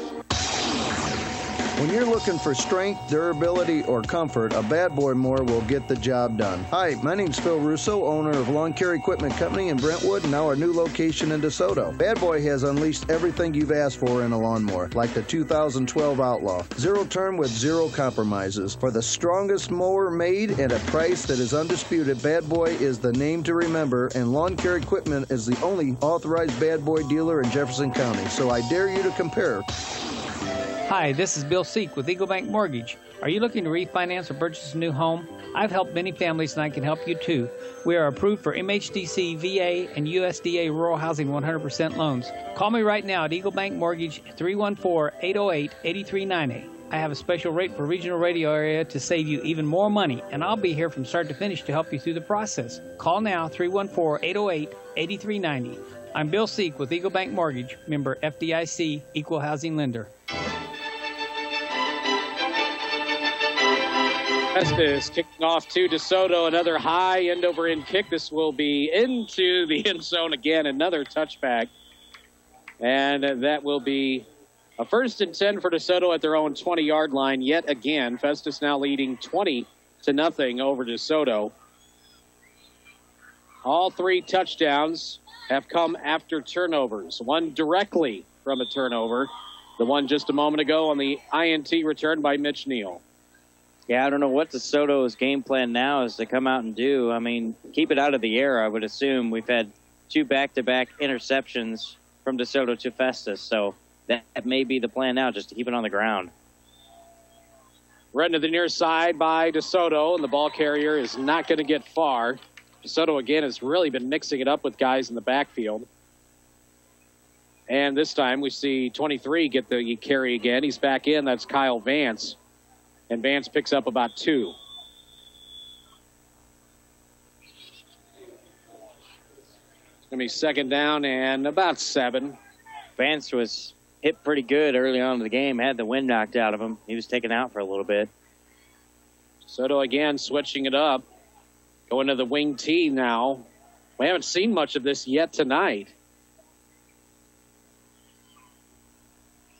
When you're looking for strength, durability, or comfort, a Bad Boy mower will get the job done. Hi, my name's Phil Russo, owner of Lawn Care Equipment Company in Brentwood, and now our new location in DeSoto. Bad Boy has unleashed everything you've asked for in a lawnmower, like the 2012 Outlaw. Zero turn with zero compromises. For the strongest mower made at a price that is undisputed, Bad Boy is the name to remember, and Lawn Care Equipment is the only authorized Bad Boy dealer in Jefferson County. So I dare you to compare. Hi, this is Bill Seek with Eagle Bank Mortgage. Are you looking to refinance or purchase a new home? I've helped many families and I can help you too. We are approved for MHDC, VA, and USDA Rural Housing 100% loans. Call me right now at Eagle Bank Mortgage 314-808-8398. I have a special rate for regional radio area to save you even more money, and I'll be here from start to finish to help you through the process. Call now 314-808-8390. I'm Bill Seek with Eagle Bank Mortgage, member FDIC, Equal Housing Lender. Festus kicking off to DeSoto, another high end-over-end kick. This will be into the end zone again, another touchback. And that will be a 1st and 10 for DeSoto at their own 20-yard line yet again. Festus now leading 20-0 over DeSoto. All 3 touchdowns have come after turnovers. One directly from a turnover. The one just a moment ago on the INT return by Mitch Neal. Yeah, I don't know what DeSoto's game plan now is to come out and do. I mean, keep it out of the air, I would assume. We've had 2 back-to-back interceptions from DeSoto to Festus, so that may be the plan now, just to keep it on the ground. Run to the near side by DeSoto, and the ball carrier is not going to get far. DeSoto, again, has really been mixing it up with guys in the backfield. And this time we see 23 get the carry again. He's back in. That's Kyle Vance. And Vance picks up about 2. It's going to be 2nd down and about 7. Vance was hit pretty good early on in the game, had the wind knocked out of him. He was taken out for a little bit. Soto again switching it up. Going to the wing T now. We haven't seen much of this yet tonight.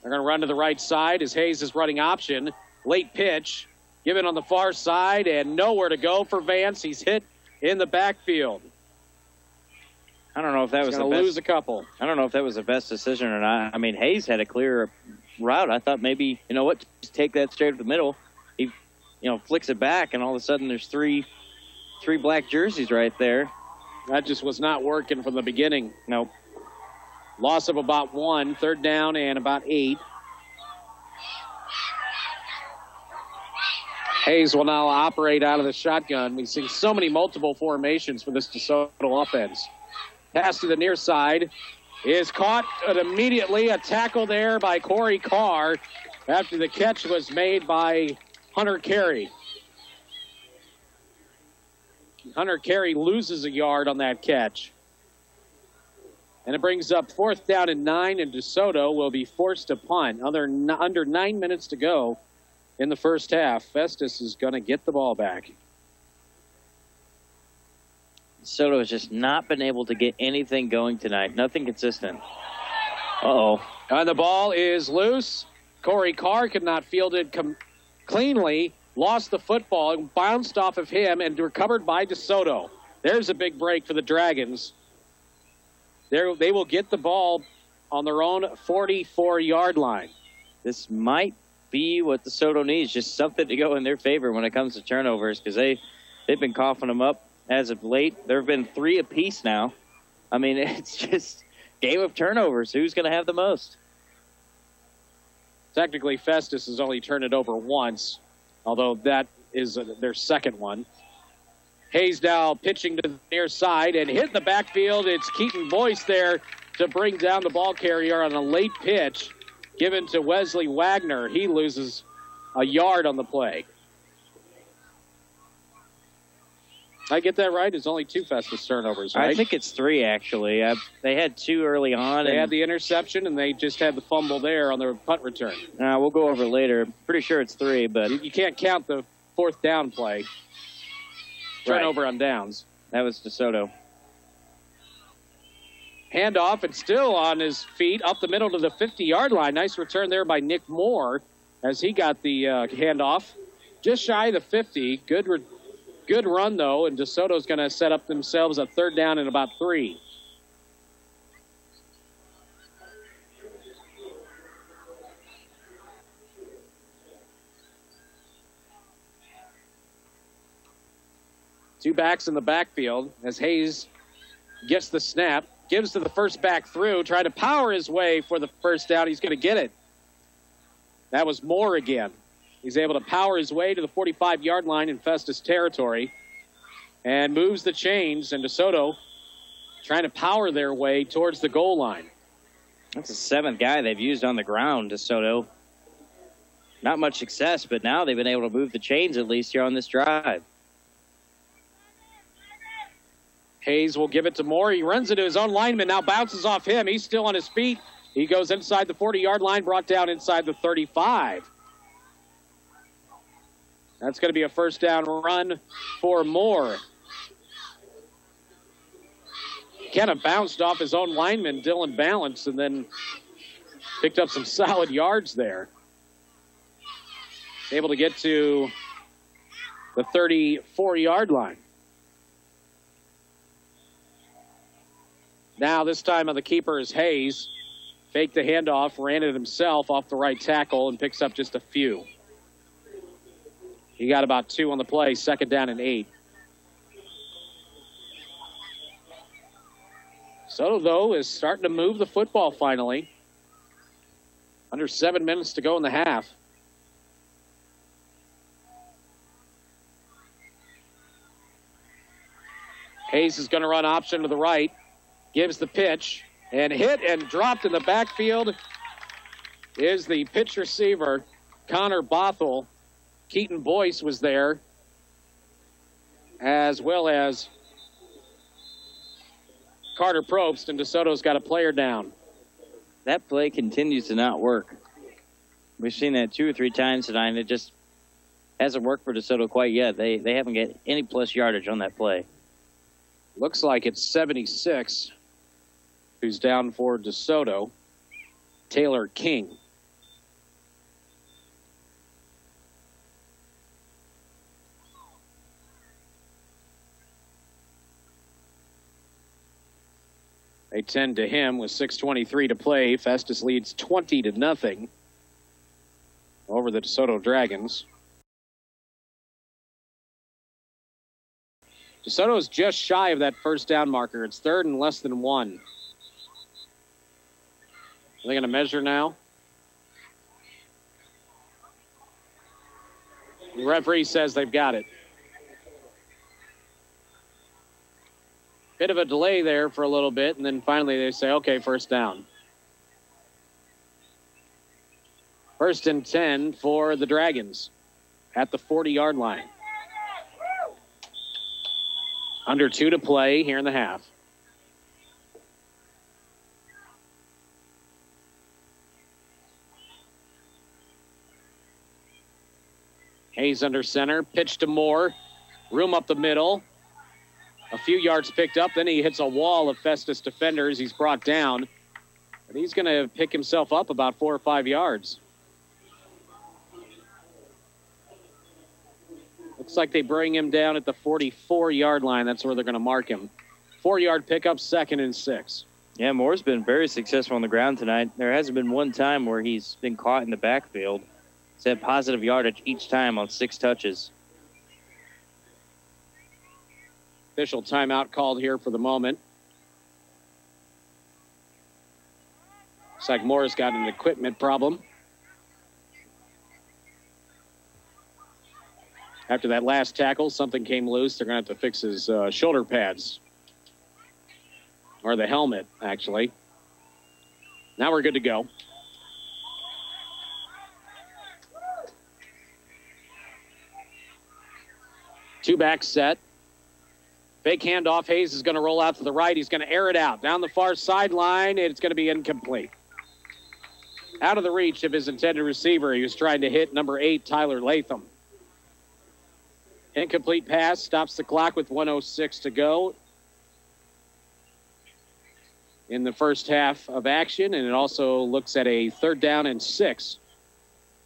They're going to run to the right side as Hayes is running option. Late pitch, given on the far side, and nowhere to go for Vance. He's hit in the backfield. I don't know if that was going to lose a couple. I don't know if that was the best decision or not. I mean, Hayes had a clear route. I thought maybe, you know what, just take that straight up the middle. He, flicks it back, and all of a sudden there's three black jerseys right there. That just was not working from the beginning. Nope. Loss of about 1, 3rd down and about 8. Hayes will now operate out of the shotgun. We've seen so many multiple formations for this DeSoto offense. Pass to the near side is caught, and immediately a tackle there by Corey Carr after the catch was made by Hunter Carey. Hunter Carey loses a yard on that catch. And it brings up 4th down and 9, and DeSoto will be forced to punt. Under 9 minutes to go in the first half. Festus is going to get the ball back. DeSoto has just not been able to get anything going tonight. Nothing consistent. Uh-oh. And the ball is loose. Corey Carr could not field it cleanly. Lost the football, bounced off of him, and recovered by DeSoto. There's a big break for the Dragons. They will get the ball on their own 44-yard line. This might be what DeSoto needs, just something to go in their favor when it comes to turnovers, because they've been coughing them up as of late. There have been 3 apiece now. I mean, it's just game of turnovers. Who's going to have the most? Technically, Festus has only turned it over once, although that is their second one. Hayes now pitching to the near side and hit in the backfield. It's Keaton Boyce there to bring down the ball carrier on a late pitch given to Wesley Wagner. He loses a yard on the play. I get that right? It's only 2 Festus turnovers, right? I think it's 3, actually. They had 2 early on. They had the interception, and they just had the fumble there on their punt return. We'll go over later. Pretty sure it's 3, but... You can't count the 4th down play. Turnover on downs. That was DeSoto. Handoff, and still on his feet up the middle to the 50-yard line. Nice return there by Nick Moore as he got the handoff. Just shy of the 50. Good run, though, and DeSoto's going to set up themselves a 3rd down and about 3. Two backs in the backfield as Hayes gets the snap, gives to the first back through, trying to power his way for the first down. He's going to get it. That was Moore again. He's able to power his way to the 45-yard line in Festus territory and moves the chains, and DeSoto trying to power their way towards the goal line. That's the 7th guy they've used on the ground, DeSoto. Not much success, but now they've been able to move the chains at least here on this drive. Hayes will give it to Moore. He runs into his own lineman, now bounces off him. He's still on his feet. He goes inside the 40-yard line, brought down inside the 35. That's going to be a first down run for Moore. Kind of bounced off his own lineman, Dylan Balance, and then picked up some solid yards there. Able to get to the 34-yard line. Now this time on the keeper is Hayes. Faked the handoff, ran it himself off the right tackle, and picks up just a few. He got about 2 on the play, 2nd down and 8. Soto, though, is starting to move the football finally. Under 7 minutes to go in the half. Hayes is going to run option to the right. Gives the pitch, and hit and dropped in the backfield is the pitch receiver, Connor Bothell. Keaton Boyce was there, as well as Carter Probst, and DeSoto's got a player down. That play continues to not work. We've seen that 2 or 3 times tonight, and it just hasn't worked for DeSoto quite yet. They haven't got any plus yardage on that play. Looks like it's 76 who's down for DeSoto. Taylor King. They tend to him with 6:23 to play. Festus leads 20-0 over the DeSoto Dragons. DeSoto is just shy of that first down marker. It's 3rd and less than 1. Are they going to measure now? The referee says they've got it. Bit of a delay there for a little bit, and then finally they say, okay, first down. 1st and 10 for the Dragons at the 40-yard line. Under 2 to play here in the half. Hayes under center, pitch to Moore, room up the middle. A few yards picked up, then he hits a wall of Festus defenders. He's brought down, but he's going to pick himself up about 4 or 5 yards. Looks like they bring him down at the 44-yard line. That's where they're going to mark him. 4-yard pickup, 2nd and 6. Yeah, Moore's been very successful on the ground tonight. There hasn't been one time where he's been caught in the backfield. He's had positive yardage each time on 6 touches. Official timeout called here for the moment. Looks like Moore's got an equipment problem. After that last tackle, something came loose. They're going to have to fix his shoulder pads. Or the helmet, actually. Now we're good to go. Two-back set. Fake handoff. Hayes is going to roll out to the right. He's going to air it out. Down the far sideline, it's going to be incomplete. Out of the reach of his intended receiver. He was trying to hit number 8, Tyler Latham. Incomplete pass. Stops the clock with 1:06 to go in the first half of action, and it also looks at a 3rd down and 6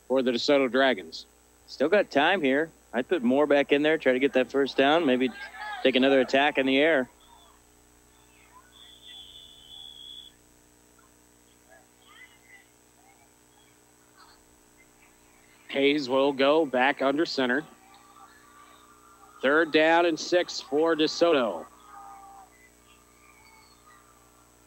for the DeSoto Dragons. Still got time here. I'd put Moore back in there, try to get that first down, maybe take another attack in the air. Hayes will go back under center. 3rd down and 6 for DeSoto.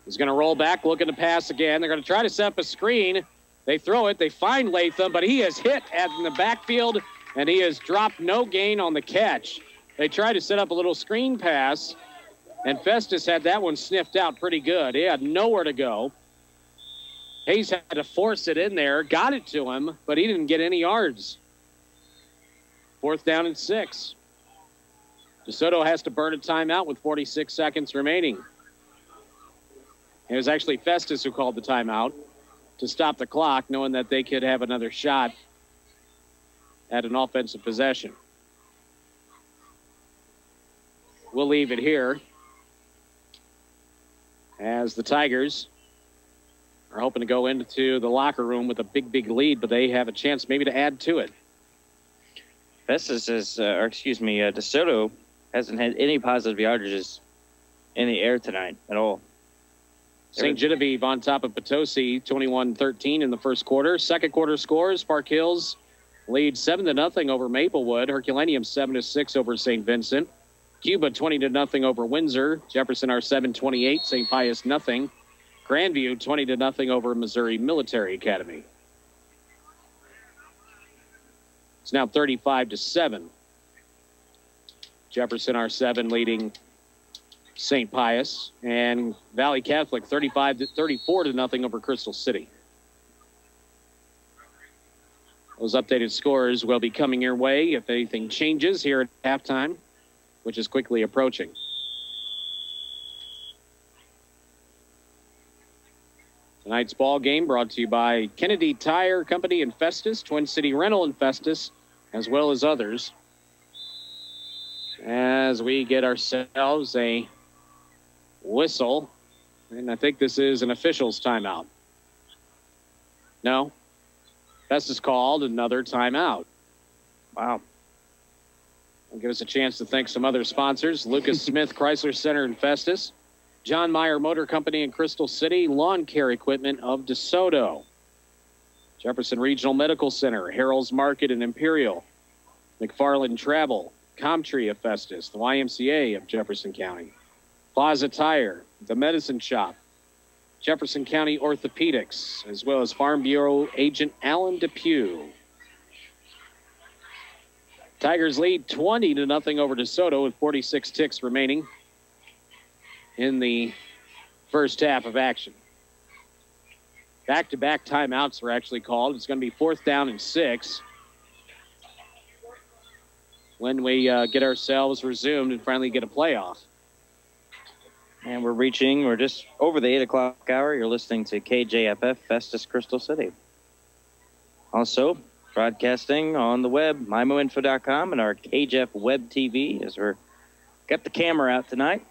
He's going to roll back, looking to pass again. They're going to try to set up a screen. They throw it. They find Latham, but he is hit in the backfield, and he has dropped no gain on the catch. They tried to set up a little screen pass, and Festus had that one sniffed out pretty good. He had nowhere to go. Hayes had to force it in there, got it to him, but he didn't get any yards. 4th down and 6. DeSoto has to burn a timeout with 46 seconds remaining. It was actually Festus who called the timeout to stop the clock, knowing that they could have another shot at an offensive possession. We'll leave it here as the Tigers are hoping to go into the locker room with a big lead, but they have a chance maybe to add to it. Festus is, DeSoto hasn't had any positive yardages in the air tonight at all. St. Genevieve on top of Potosi, 21-13 in the first quarter. Second quarter scores, Park Hills lead 7-0 over Maplewood. Herculaneum 7-6 over St. Vincent. Cuba 20-0 over Windsor. Jefferson R7 28, St. Pius 0. Grandview 20-0 over Missouri Military Academy. It's now 35-7. Jefferson R7 leading St. Pius, and Valley Catholic 34-0 over Crystal City. Those updated scores will be coming your way if anything changes here at halftime, which is quickly approaching. Tonight's ball game brought to you by Kennedy Tire Company in Festus, Twin City Rental in Festus, as well as others. As we get ourselves a whistle, and I think this is an official's timeout. No. Festus called another timeout. Wow. I'll give us a chance to thank some other sponsors. Lucas Smith Chrysler Center in Festus, John Meyer Motor Company in Crystal City, Lawn Care Equipment of DeSoto, Jefferson Regional Medical Center, Harold's Market and Imperial, McFarland Travel, Comtree of Festus, the YMCA of Jefferson County, Plaza Tire, the Medicine Shop, Jefferson County Orthopedics, as well as Farm Bureau Agent Alan Depew. Tigers lead 20-0 over DeSoto with 46 ticks remaining in the first half of action. Back-to-back timeouts were actually called. It's going to be 4th down and 6 when we get ourselves resumed and finally get a playoff. And we're just over the 8 o'clock hour. You're listening to KJFF Festus Crystal City. Also, broadcasting on the web, mymoinfo.com, and our KJF Web TV as we're got the camera out tonight,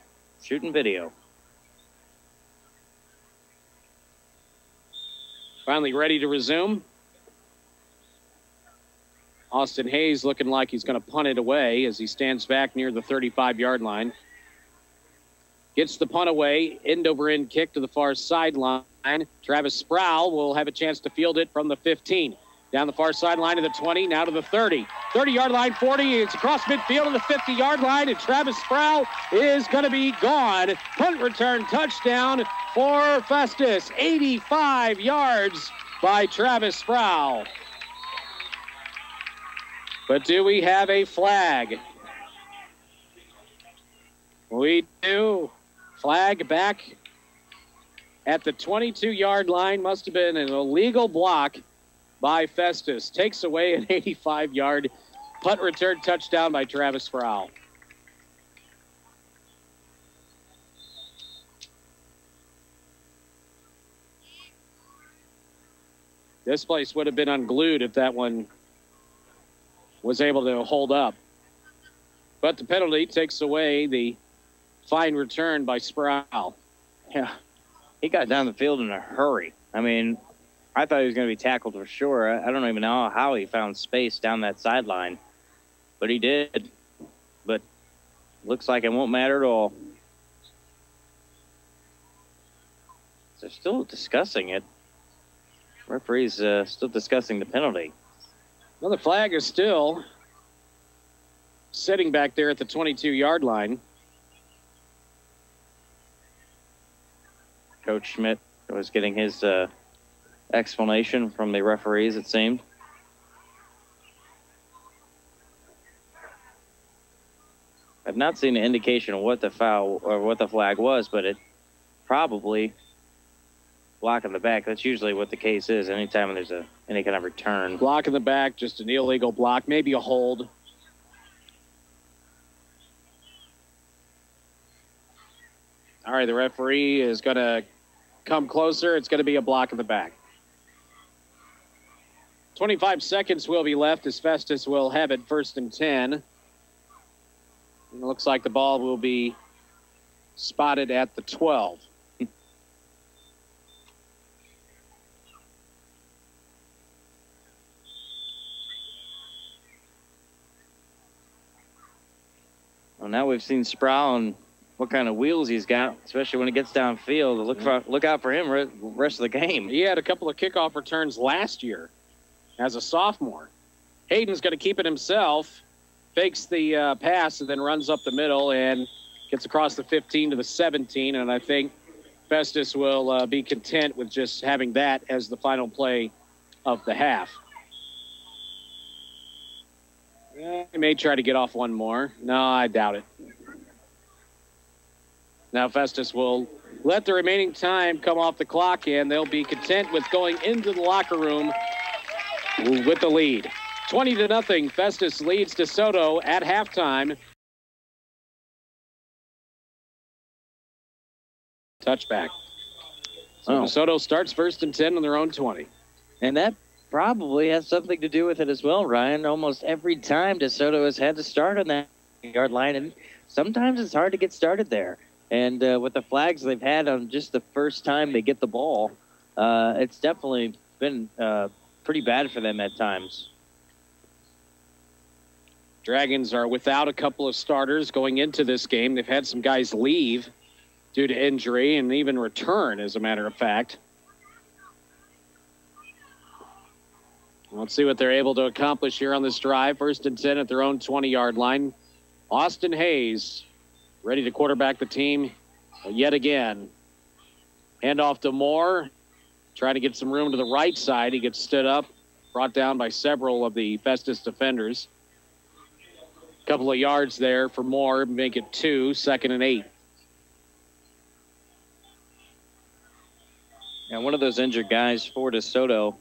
shooting video. Finally ready to resume. Austin Hayes looking like he's going to punt it away as he stands back near the 35-yard line. Gets the punt away. End over end kick to the far sideline. Travis Sproul will have a chance to field it from the 15. Down the far sideline to the 20, now to the 30. 30-yard line, 40. It's across midfield to the 50-yard line, and Travis Sproul is going to be gone. Punt return touchdown for Festus. 85 yards by Travis Sproul. But do we have a flag? We do. Flag back at the 22-yard line. Must have been an illegal block by Festus. Takes away an 85-yard punt return touchdown by Travis Sproul. This place would have been unglued if that one was able to hold up. But the penalty takes away the fine return by Sproul. Yeah, he got down the field in a hurry. I mean, I thought he was going to be tackled for sure. I don't even know how he found space down that sideline, but he did. But looks like it won't matter at all. They're still discussing it. Referee's still discussing the penalty. Well, the flag is still sitting back there at the 22-yard line. Coach Schmidt was getting his explanation from the referees, it seemed. I've not seen an indication of what the foul or what the flag was, but it probably block in the back. That's usually what the case is anytime there's any kind of return. Block in the back, just an illegal block, maybe a hold. All right, the referee is going to come closer. It's going to be a block in the back. 25 seconds will be left as Festus will have it 1st and 10. And it looks like the ball will be spotted at the 12. Well, now we've seen Sproul and what kind of wheels he's got, especially when he gets downfield. Look out for him rest of the game. He had a couple of kickoff returns last year as a sophomore. Hayden's going to keep it himself, fakes the pass, and then runs up the middle and gets across the 15 to the 17. And I think Festus will be content with just having that as the final play of the half. He may try to get off one more. No, I doubt it. Now Festus will let the remaining time come off the clock, and they'll be content with going into the locker room with the lead. 20-0, Festus leads DeSoto at halftime. Touchback. So DeSoto starts 1st and 10 on their own 20. And that probably has something to do with it as well, Ryan. Almost every time DeSoto has had to start on that yard line, and sometimes it's hard to get started there. And with the flags they've had on just the first time they get the ball, it's definitely been pretty bad for them at times. Dragons are without a couple of starters going into this game. They've had some guys leave due to injury and even return, as a matter of fact. Let's see what they're able to accomplish here on this drive. 1st and 10 at their own 20-yard line. Austin Hayes ready to quarterback the team yet again. Handoff to Moore. Trying to get some room to the right side. He gets stood up, brought down by several of the Festus defenders. Couple of yards there for Moore. Make it 2, 2nd and 8. And one of those injured guys for DeSoto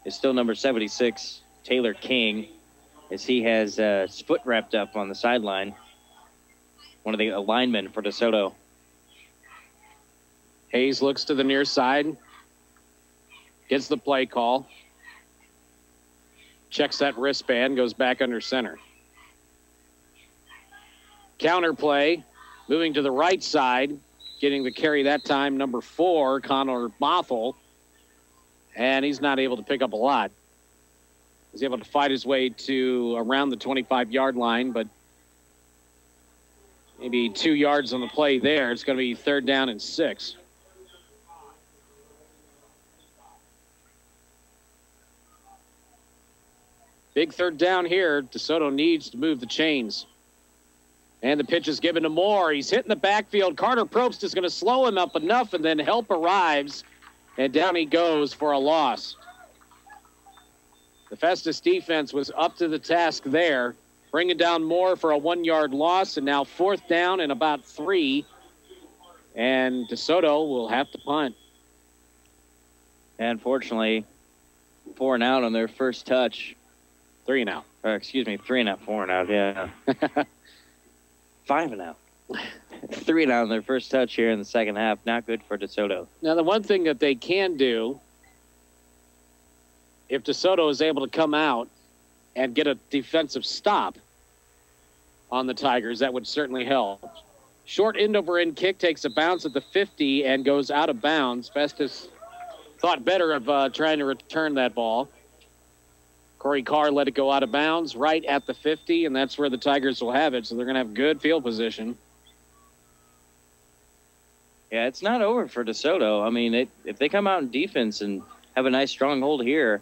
is still number 76, Taylor King, as he has his foot wrapped up on the sideline. One of the linemen for DeSoto. Hayes looks to the near side. Gets the play call. Checks that wristband, goes back under center. Counter play, moving to the right side, getting the carry that time, number 4, Connor Bothell. And he's not able to pick up a lot. He's able to fight his way to around the 25-yard line, but Maybe 2 yards on the play there. It's going to be 3rd down and 6. Big 3rd down here. DeSoto needs to move the chains. And the pitch is given to Moore. He's hitting the backfield. Carter Probst is going to slow him up enough, and then help arrives. And down he goes for a loss. The Festus defense was up to the task there, bringing down Moore for a 1-yard loss, and now 4th down and about 3. And DeSoto will have to punt. And fortunately, 4 and out on their first touch. 3 and out. 3 and out, 4 and out, yeah. 5 and out. 3 and out on their first touch here in the second half. Not good for DeSoto. Now, the one thing that they can do, if DeSoto is able to come out and get a defensive stop on the Tigers, that would certainly help. Short end-over-end kick takes a bounce at the 50 and goes out of bounds. Festus thought better of trying to return that ball. Corey Carr let it go out of bounds right at the 50, and that's where the Tigers will have it, so they're going to have good field position. Yeah, it's not over for DeSoto. I mean, if they come out in defense and have a nice stronghold here,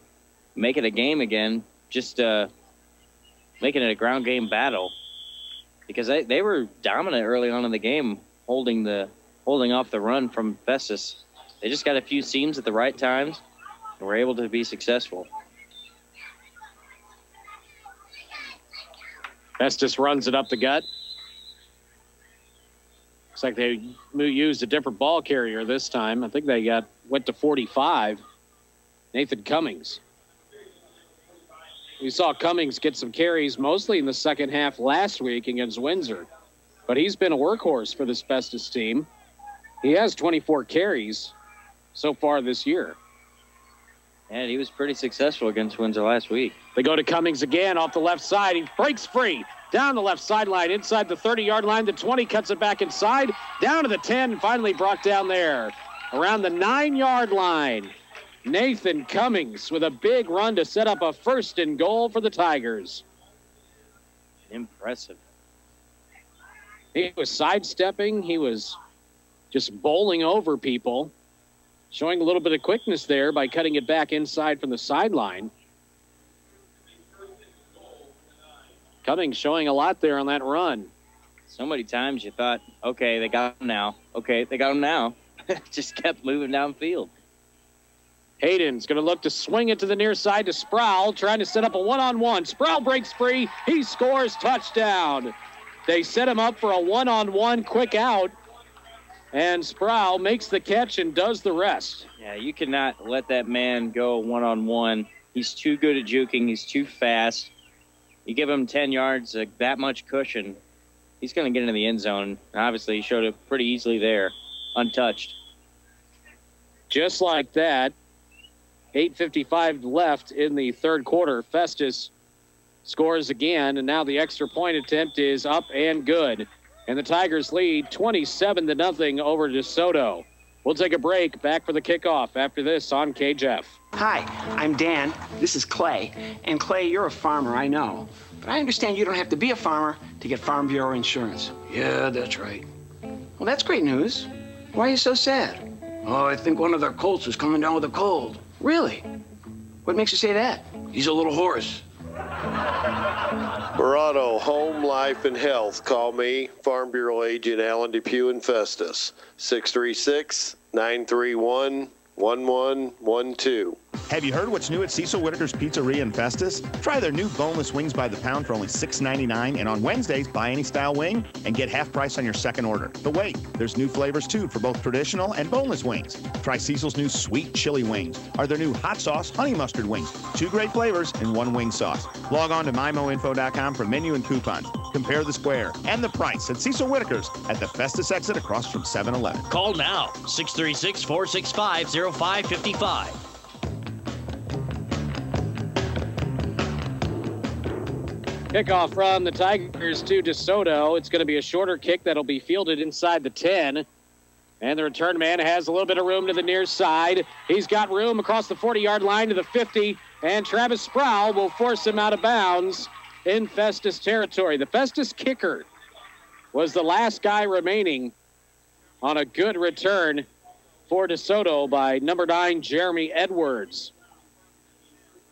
make it a game again, just making it a ground game battle. Because they were dominant early on in the game, holding off the run from Festus. They just got a few seams at the right times and were able to be successful. Festus runs it up the gut. Looks like they used a different ball carrier this time. I think they went to 45. Nathan Cummings. We saw Cummings get some carries mostly in the second half last week against Windsor. But he's been a workhorse for this Festus team. He has 24 carries so far this year. And he was pretty successful against Windsor last week. They go to Cummings again off the left side. He breaks free down the left sideline, inside the 30-yard line. The 20 cuts it back inside, down to the 10, and finally brought down there around the 9-yard line. Nathan Cummings with a big run to set up a 1st and goal for the Tigers. Impressive. He was sidestepping. He was just bowling over people, showing a little bit of quickness there by cutting it back inside from the sideline. Cummings showing a lot there on that run. So many times you thought, okay, they got him now. Okay, they got him now. Just kept moving downfield. Hayden's going to look to swing it to the near side to Sproul, trying to set up a one-on-one. Sproul breaks free. He scores, touchdown. They set him up for a one-on-one quick out, and Sproul makes the catch and does the rest. Yeah, you cannot let that man go one-on-one. He's too good at juking. He's too fast. You give him 10 yards, that much cushion, he's going to get into the end zone. Obviously, he showed it pretty easily there, untouched. Just like that, 8:55 left in the third quarter. Festus scores again, and now the extra point attempt is up and good. And the Tigers lead 27-0 over DeSoto. We'll take a break. Back for the kickoff after this on KJF. Hi, I'm Dan. This is Clay. And Clay, you're a farmer, I know. But I understand you don't have to be a farmer to get Farm Bureau insurance. Yeah, that's right. Well, that's great news. Why are you so sad? Oh, I think one of their colts is coming down with a cold. Really? What makes you say that? He's a little hoarse. Verado, Home, Life, and Health. Call me, Farm Bureau Agent Alan Depew in Festus, 636-931-1112. Have you heard what's new at Cecil Whitaker's Pizzeria in Festus? Try their new boneless wings by the pound for only $6.99, and on Wednesdays, buy any style wing and get half price on your second order. But wait, there's new flavors too for both traditional and boneless wings. Try Cecil's new sweet chili wings or their new hot sauce honey mustard wings. 2 great flavors in 1 wing sauce. Log on to mymoinfo.com for menu and coupons. Compare the square and the price at Cecil Whitaker's at the Festus exit across from 7-Eleven. Call now, 636-465-0555. Kickoff from the Tigers to DeSoto. It's going to be a shorter kick that'll be fielded inside the 10. And the return man has a little bit of room to the near side. He's got room across the 40-yard line to the 50. And Travis Sproul will force him out of bounds in Festus territory. The Festus kicker was the last guy remaining on a good return for DeSoto by number 9, Jeremy Edwards.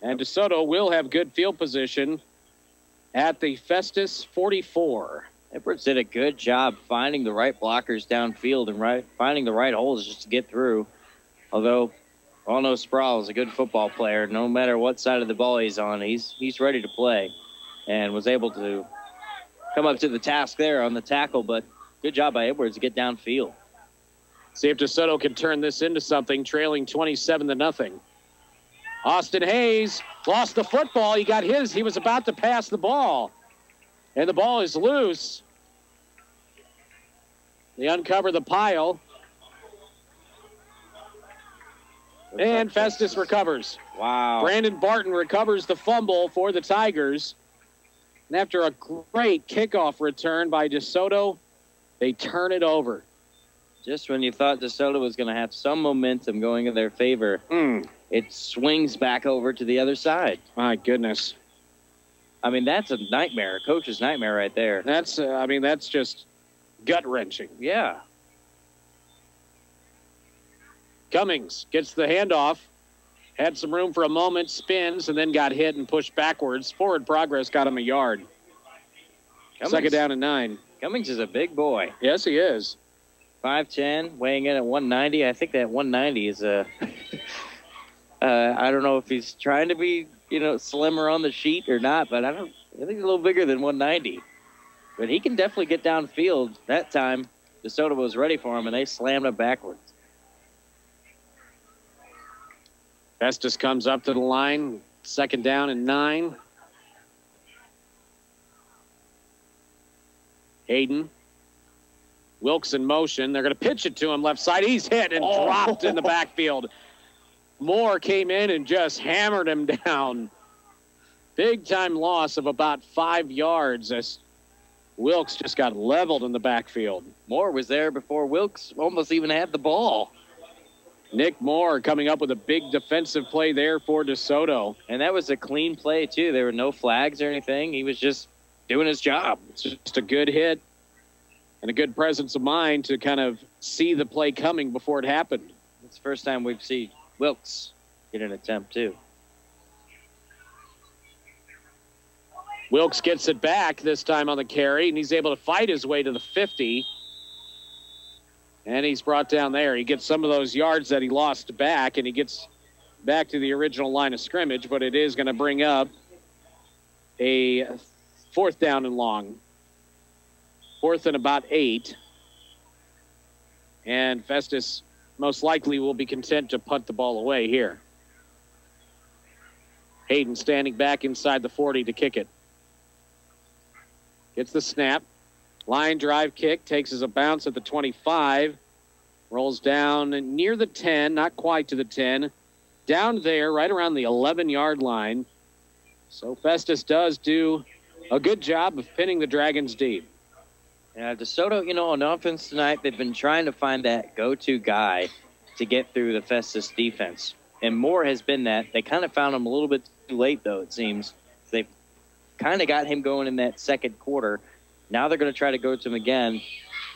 And DeSoto will have good field position at the Festus 44. Edwards did a good job finding the right blockers downfield and finding the right holes just to get through. Although, all know Sproul is a good football player. No matter what side of the ball he's on, he's ready to play, and was able to come up to the task there on the tackle. But good job by Edwards to get downfield. See if DeSoto can turn this into something, trailing 27-0. Austin Hayes lost the football. He got his. He was about to pass the ball. And the ball is loose. They uncover the pile. And Festus recovers. Wow. Brandon Barton recovers the fumble for the Tigers. And after a great kickoff return by DeSoto, they turn it over. Just when you thought DeSoto was going to have some momentum going in their favor, it swings back over to the other side. My goodness. I mean, that's a nightmare, a coach's nightmare right there. That's just gut-wrenching. Yeah. Cummings gets the handoff, had some room for a moment, spins, and then got hit and pushed backwards. Forward progress got him a yard. Second down and 9. Cummings is a big boy. Yes, he is. 5'10", weighing in at 190. I think that 190 is a I don't know if he's trying to be, slimmer on the sheet or not, but I think he's a little bigger than 190. But he can definitely get downfield. That time, DeSoto was ready for him, and they slammed him backwards. Festus comes up to the line. Second down and 9. Hayden. Wilkes in motion. They're going to pitch it to him left side. He's hit and dropped in the backfield. Moore came in and just hammered him down. Big time loss of about 5 yards as Wilkes just got leveled in the backfield. Moore was there before Wilkes almost even had the ball. Nick Moore coming up with a big defensive play there for DeSoto. And that was a clean play, too. There were no flags or anything. He was just doing his job. It's just a good hit and a good presence of mind to kind of see the play coming before it happened. It's the first time we've seen Wilkes get an attempt, too. Wilkes gets it back this time on the carry, and he's able to fight his way to the 50. And he's brought down there. He gets some of those yards that he lost back, and he gets back to the original line of scrimmage, but it is going to bring up a 4th down and long. 4th and about 8. And Festus most likely will be content to punt the ball away here. Hayden standing back inside the 40 to kick it. Gets the snap. Line drive kick, takes as a bounce at the 25. Rolls down near the 10, not quite to the 10. Down there, right around the 11-yard line. So Festus does do a good job of pinning the Dragons deep. Yeah, DeSoto, on offense tonight, they've been trying to find that go-to guy to get through the Festus defense. And Moore has been that. They kind of found him a little bit too late, though, it seems. They've kind of got him going in that second quarter. Now they're going to try to go to him again.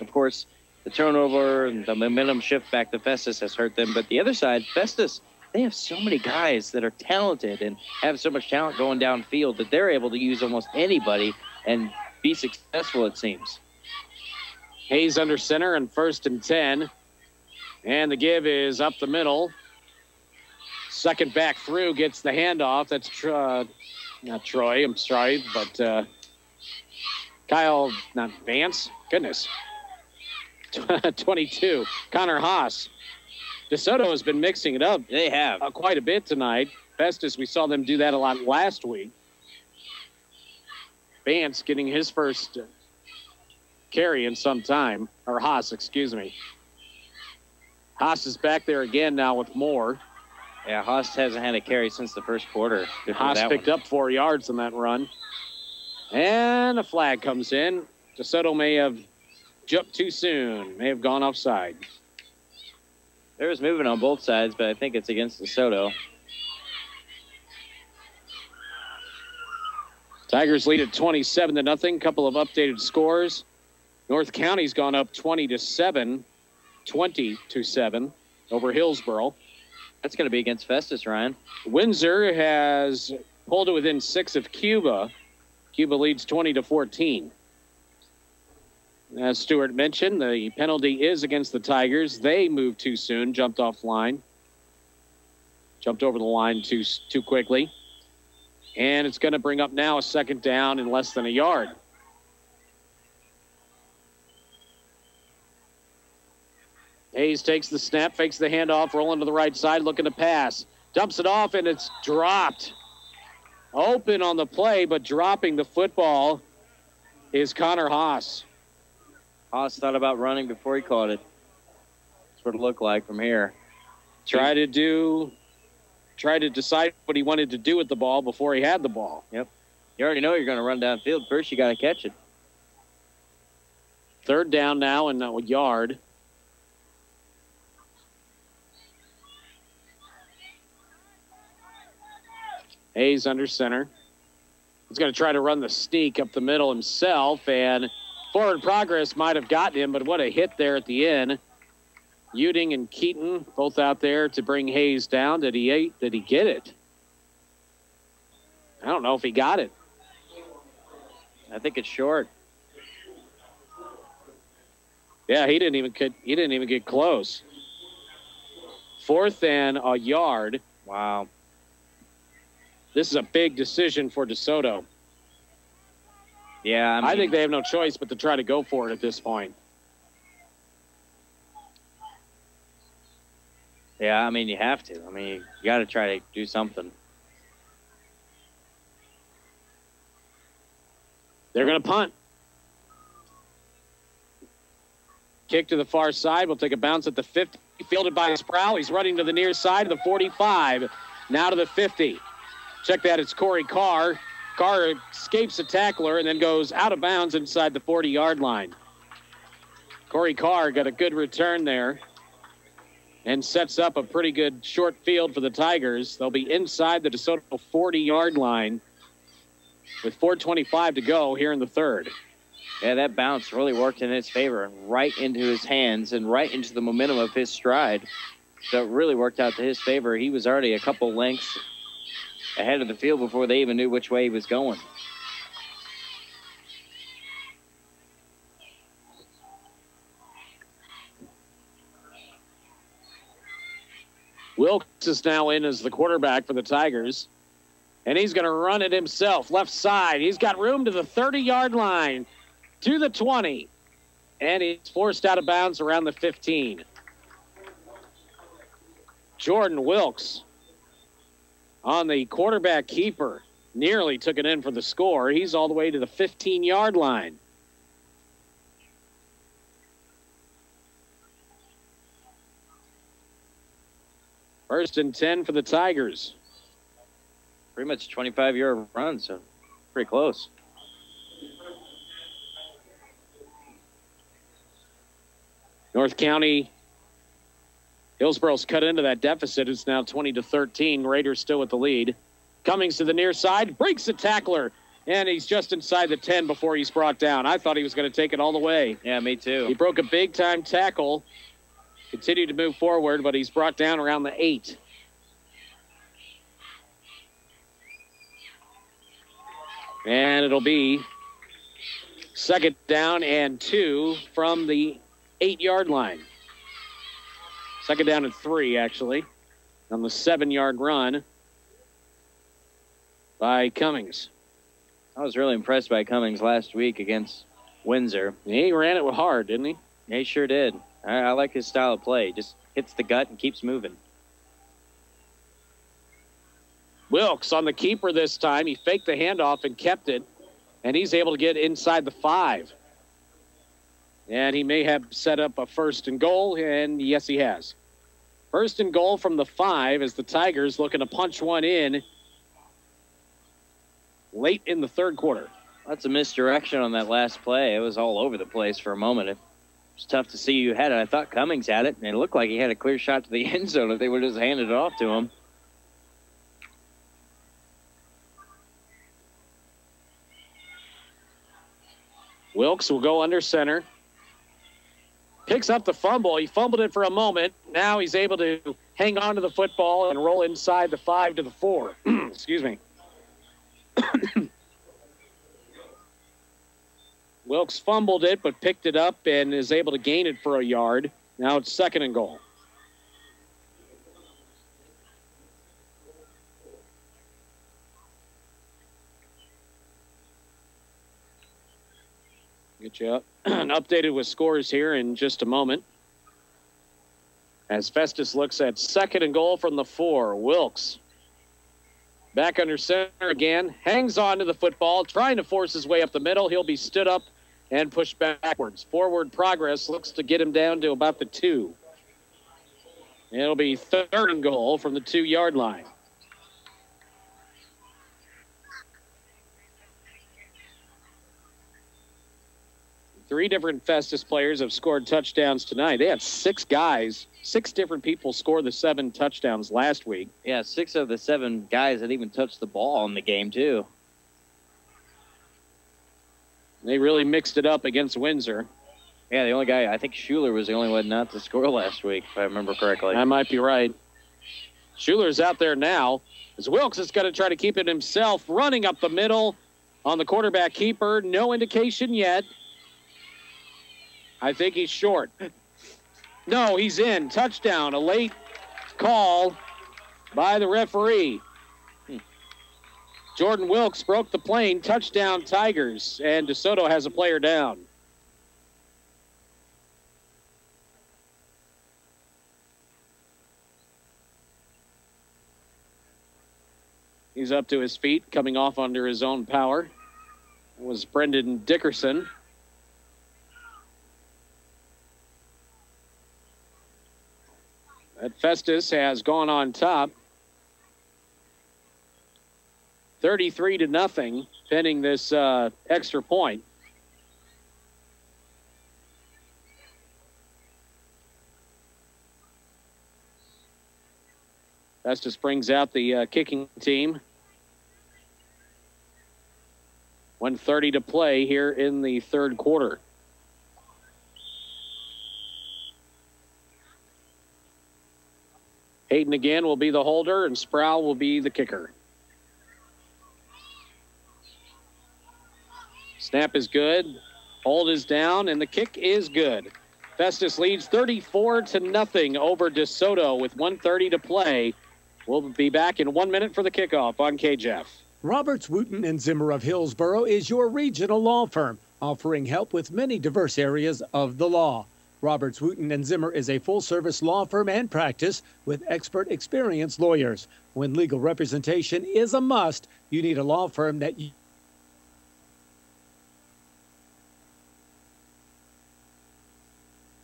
Of course, the turnover and the momentum shift back to Festus has hurt them. But the other side, Festus, they have so many guys that are talented and have so much talent going downfield that they're able to use almost anybody and be successful, it seems. Hayes under center and 1st and 10. And the give is up the middle. Second back through gets the handoff. That's not Troy, I'm sorry, but Kyle, not Vance. Goodness. 22. Connor Haas. DeSoto has been mixing it up. They have. Quite a bit tonight. Festus, we saw them do that a lot last week. Vance getting his first carry in some time. Or Haas, excuse me. Haas is back there again now with Moore. Yeah, Haas hasn't had a carry since the first quarter. Haas picked up 4 yards on that run. And a flag comes in. DeSoto may have jumped too soon. May have gone offside. There was movement on both sides, but I think it's against DeSoto. Tigers lead at 27-0. Couple of updated scores. North County's gone up 20-7 over Hillsboro. That's going to be against Festus, Ryan. Windsor has pulled it within 6 of Cuba. Cuba leads 20-14. As Stewart mentioned, the penalty is against the Tigers. They moved too soon, jumped off line. Jumped over the line too quickly. And it's going to bring up now a second down in less than a yard. Hayes takes the snap, fakes the handoff, rolling to the right side, looking to pass. Dumps it off, and it's dropped. Open on the play, but dropping the football is Connor Haas. Haas thought about running before he caught it. That's what it looked like from here. Tried to decide what he wanted to do with the ball before he had the ball. Yep. You already know you're going to run downfield. First, you got to catch it. Third down now and a yard. Hayes under center. He's going to try to run the sneak up the middle himself, and forward progress might have gotten him, but what a hit there at the end. Uding and Keaton both out there to bring Hayes down. Did he get it? I don't know if he got it. I think it's short. Yeah, he didn't even get close. Fourth and a yard. Wow. This is a big decision for DeSoto. Yeah, I think they have no choice but to try to go for it at this point. Yeah, I mean, you have to. I mean, you got to try to do something. They're going to punt. Kick to the far side. We'll take a bounce at the 50. Fielded by Sproul. He's running to the near side of the 45. Now to the 50. Check that. It's Corey Carr. Carr escapes a tackler and then goes out of bounds inside the 40-yard line. Corey Carr got a good return there and sets up a pretty good short field for the Tigers. They'll be inside the DeSoto 40-yard line with 4:25 to go here in the third. Yeah, that bounce really worked in his favor and right into his hands and right into the momentum of his stride. So it really worked out to his favor. He was already a couple lengths ahead of the field before they even knew which way he was going. Wilkes is now in as the quarterback for the Tigers, and he's going to run it himself. Left side. He's got room to the 30-yard line, to the 20, and he's forced out of bounds around the 15. Jordan Wilkes on the quarterback keeper nearly took it in for the score. He's all the way to the 15-yard line. First and 10 for the Tigers. Pretty much 25-yard run, so pretty close. North County, Hillsboro's cut into that deficit. It's now 20-13. Raiders still with the lead. Cummings to the near side, breaks the tackler, and he's just inside the 10 before he's brought down. I thought he was going to take it all the way. Yeah, me too. He broke a big-time tackle, continued to move forward, but he's brought down around the 8. And it'll be second down and 2 from the 8-yard line. Second down and 3, actually, on the 7-yard run by Cummings. I was really impressed by Cummings last week against Windsor. He ran it hard, didn't he? Yeah, he sure did. I like his style of play. Just hits the gut and keeps moving. Wilkes on the keeper this time. He faked the handoff and kept it, and he's able to get inside the 5. And he may have set up a first and goal, and yes, he has. First and goal from the 5 as the Tigers looking to punch one in late in the third quarter. That's a misdirection on that last play. It was all over the place for a moment. It was tough to see who had it. I thought Cummings had it, and it looked like he had a clear shot to the end zone if they would have just handed it off to him. Wilkes will go under center. picks up the fumble. He fumbled it for a moment. Now he's able to hang on to the football and roll inside the 5 to the 4. Excuse me. Wilkes fumbled it, but picked it up and is able to gain it for a yard. Now it's 2nd and goal. Get you updated with scores here in just a moment. As Festus looks at 2nd and goal from the 4. Wilkes back under center again. Hangs on to the football, trying to force his way up the middle. He'll be stood up and pushed backwards. Forward progress looks to get him down to about the 2. It'll be 3rd and goal from the 2-yard line. Three different Festus players have scored touchdowns tonight. They had 6 guys, 6 different people score the 7 touchdowns last week. Yeah, 6 of the 7 guys that even touched the ball in the game, too. They really mixed it up against Windsor. Yeah, the only guy, I think Schuler was the only one not to score last week, if I remember correctly. I might be right. Schuler's out there now. As Wilkes is going to try to keep it himself, running up the middle on the quarterback keeper. No indication yet. I think he's short. No, he's in. Touchdown. A late call by the referee. Jordan Wilkes broke the plane. Touchdown, Tigers. And DeSoto has a player down. He's up to his feet, coming off under his own power. It was Brendan Dickerson. Festus has gone on top. 33-0, pending this extra point. Festus brings out the kicking team. 1:30 to play here in the 3rd quarter. Hayden again will be the holder, and Sproul will be the kicker. Snap is good. Hold is down, and the kick is good. Festus leads 34-0 over DeSoto with 1:30 to play. We'll be back in 1 minute for the kickoff on KJEF. Roberts, Wooten, and Zimmer of Hillsboro is your regional law firm, offering help with many diverse areas of the law. Roberts, Wooten, and Zimmer is a full-service law firm and practice with expert, experienced lawyers. When legal representation is a must, you need a law firm that you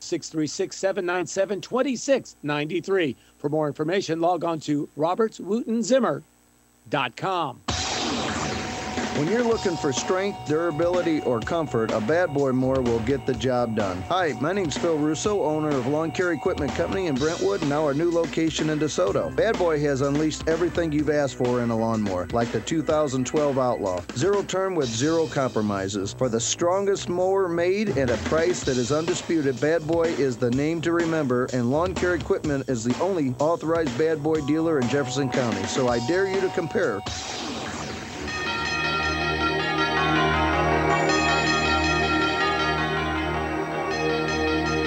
636-797-2693. For more information, log on to robertswootenzimmer.com. When you're looking for strength, durability, or comfort, a Bad Boy mower will get the job done. Hi, my name's Phil Russo, owner of Lawn Care Equipment Company in Brentwood, and now our new location in DeSoto. Bad Boy has unleashed everything you've asked for in a lawnmower, like the 2012 Outlaw. Zero turn with zero compromises. For the strongest mower made at a price that is undisputed, Bad Boy is the name to remember, and Lawn Care Equipment is the only authorized Bad Boy dealer in Jefferson County. So I dare you to compare.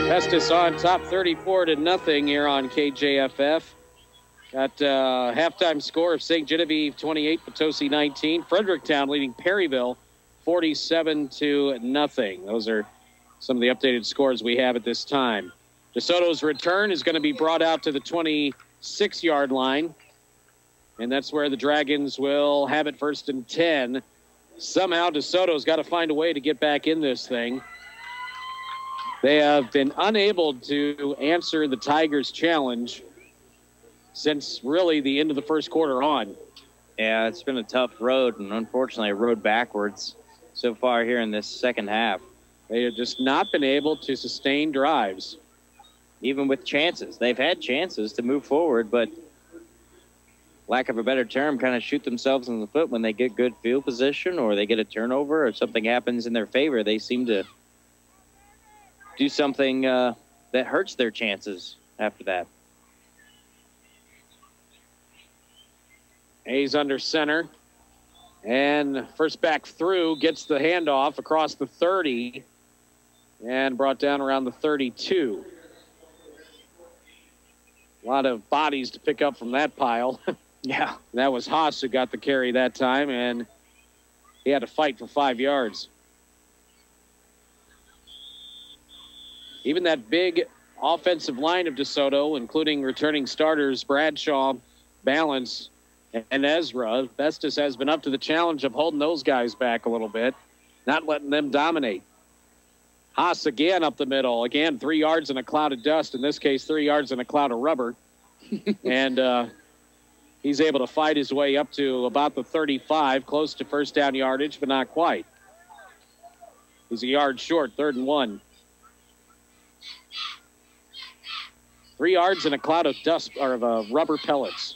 Festus on top 34-0 here on KJFF. Got halftime score of St. Genevieve 28, Potosi 19. Fredericktown leading Perryville 47-0. Those are some of the updated scores we have at this time. DeSoto's return is going to be brought out to the 26-yard line. And that's where the Dragons will have it 1st and 10. Somehow DeSoto's got to find a way to get back in this thing. They have been unable to answer the Tigers' challenge since really the end of the first quarter on. Yeah, it's been a tough road, and unfortunately a road backwards so far here in this second half. They have just not been able to sustain drives. Even with chances. They've had chances to move forward, but lack of a better term, kind of shoot themselves in the foot when they get good field position or they get a turnover or something happens in their favor. They seem to do something that hurts their chances after that. Hayes under center. And first back through, gets the handoff across the 30 and brought down around the 32. A lot of bodies to pick up from that pile. Yeah. That was Haas who got the carry that time, and he had to fight for 5 yards. Even that big offensive line of DeSoto, including returning starters Bradshaw, Balance, and Ezra, Festus has been up to the challenge of holding those guys back a little bit, not letting them dominate. Haas again up the middle. Again, 3 yards in a cloud of dust. In this case, 3 yards in a cloud of rubber. And he's able to fight his way up to about the 35, close to first down yardage, but not quite. He's a yard short, 3rd and 1. 3 yards in a cloud of dust, or of rubber pellets.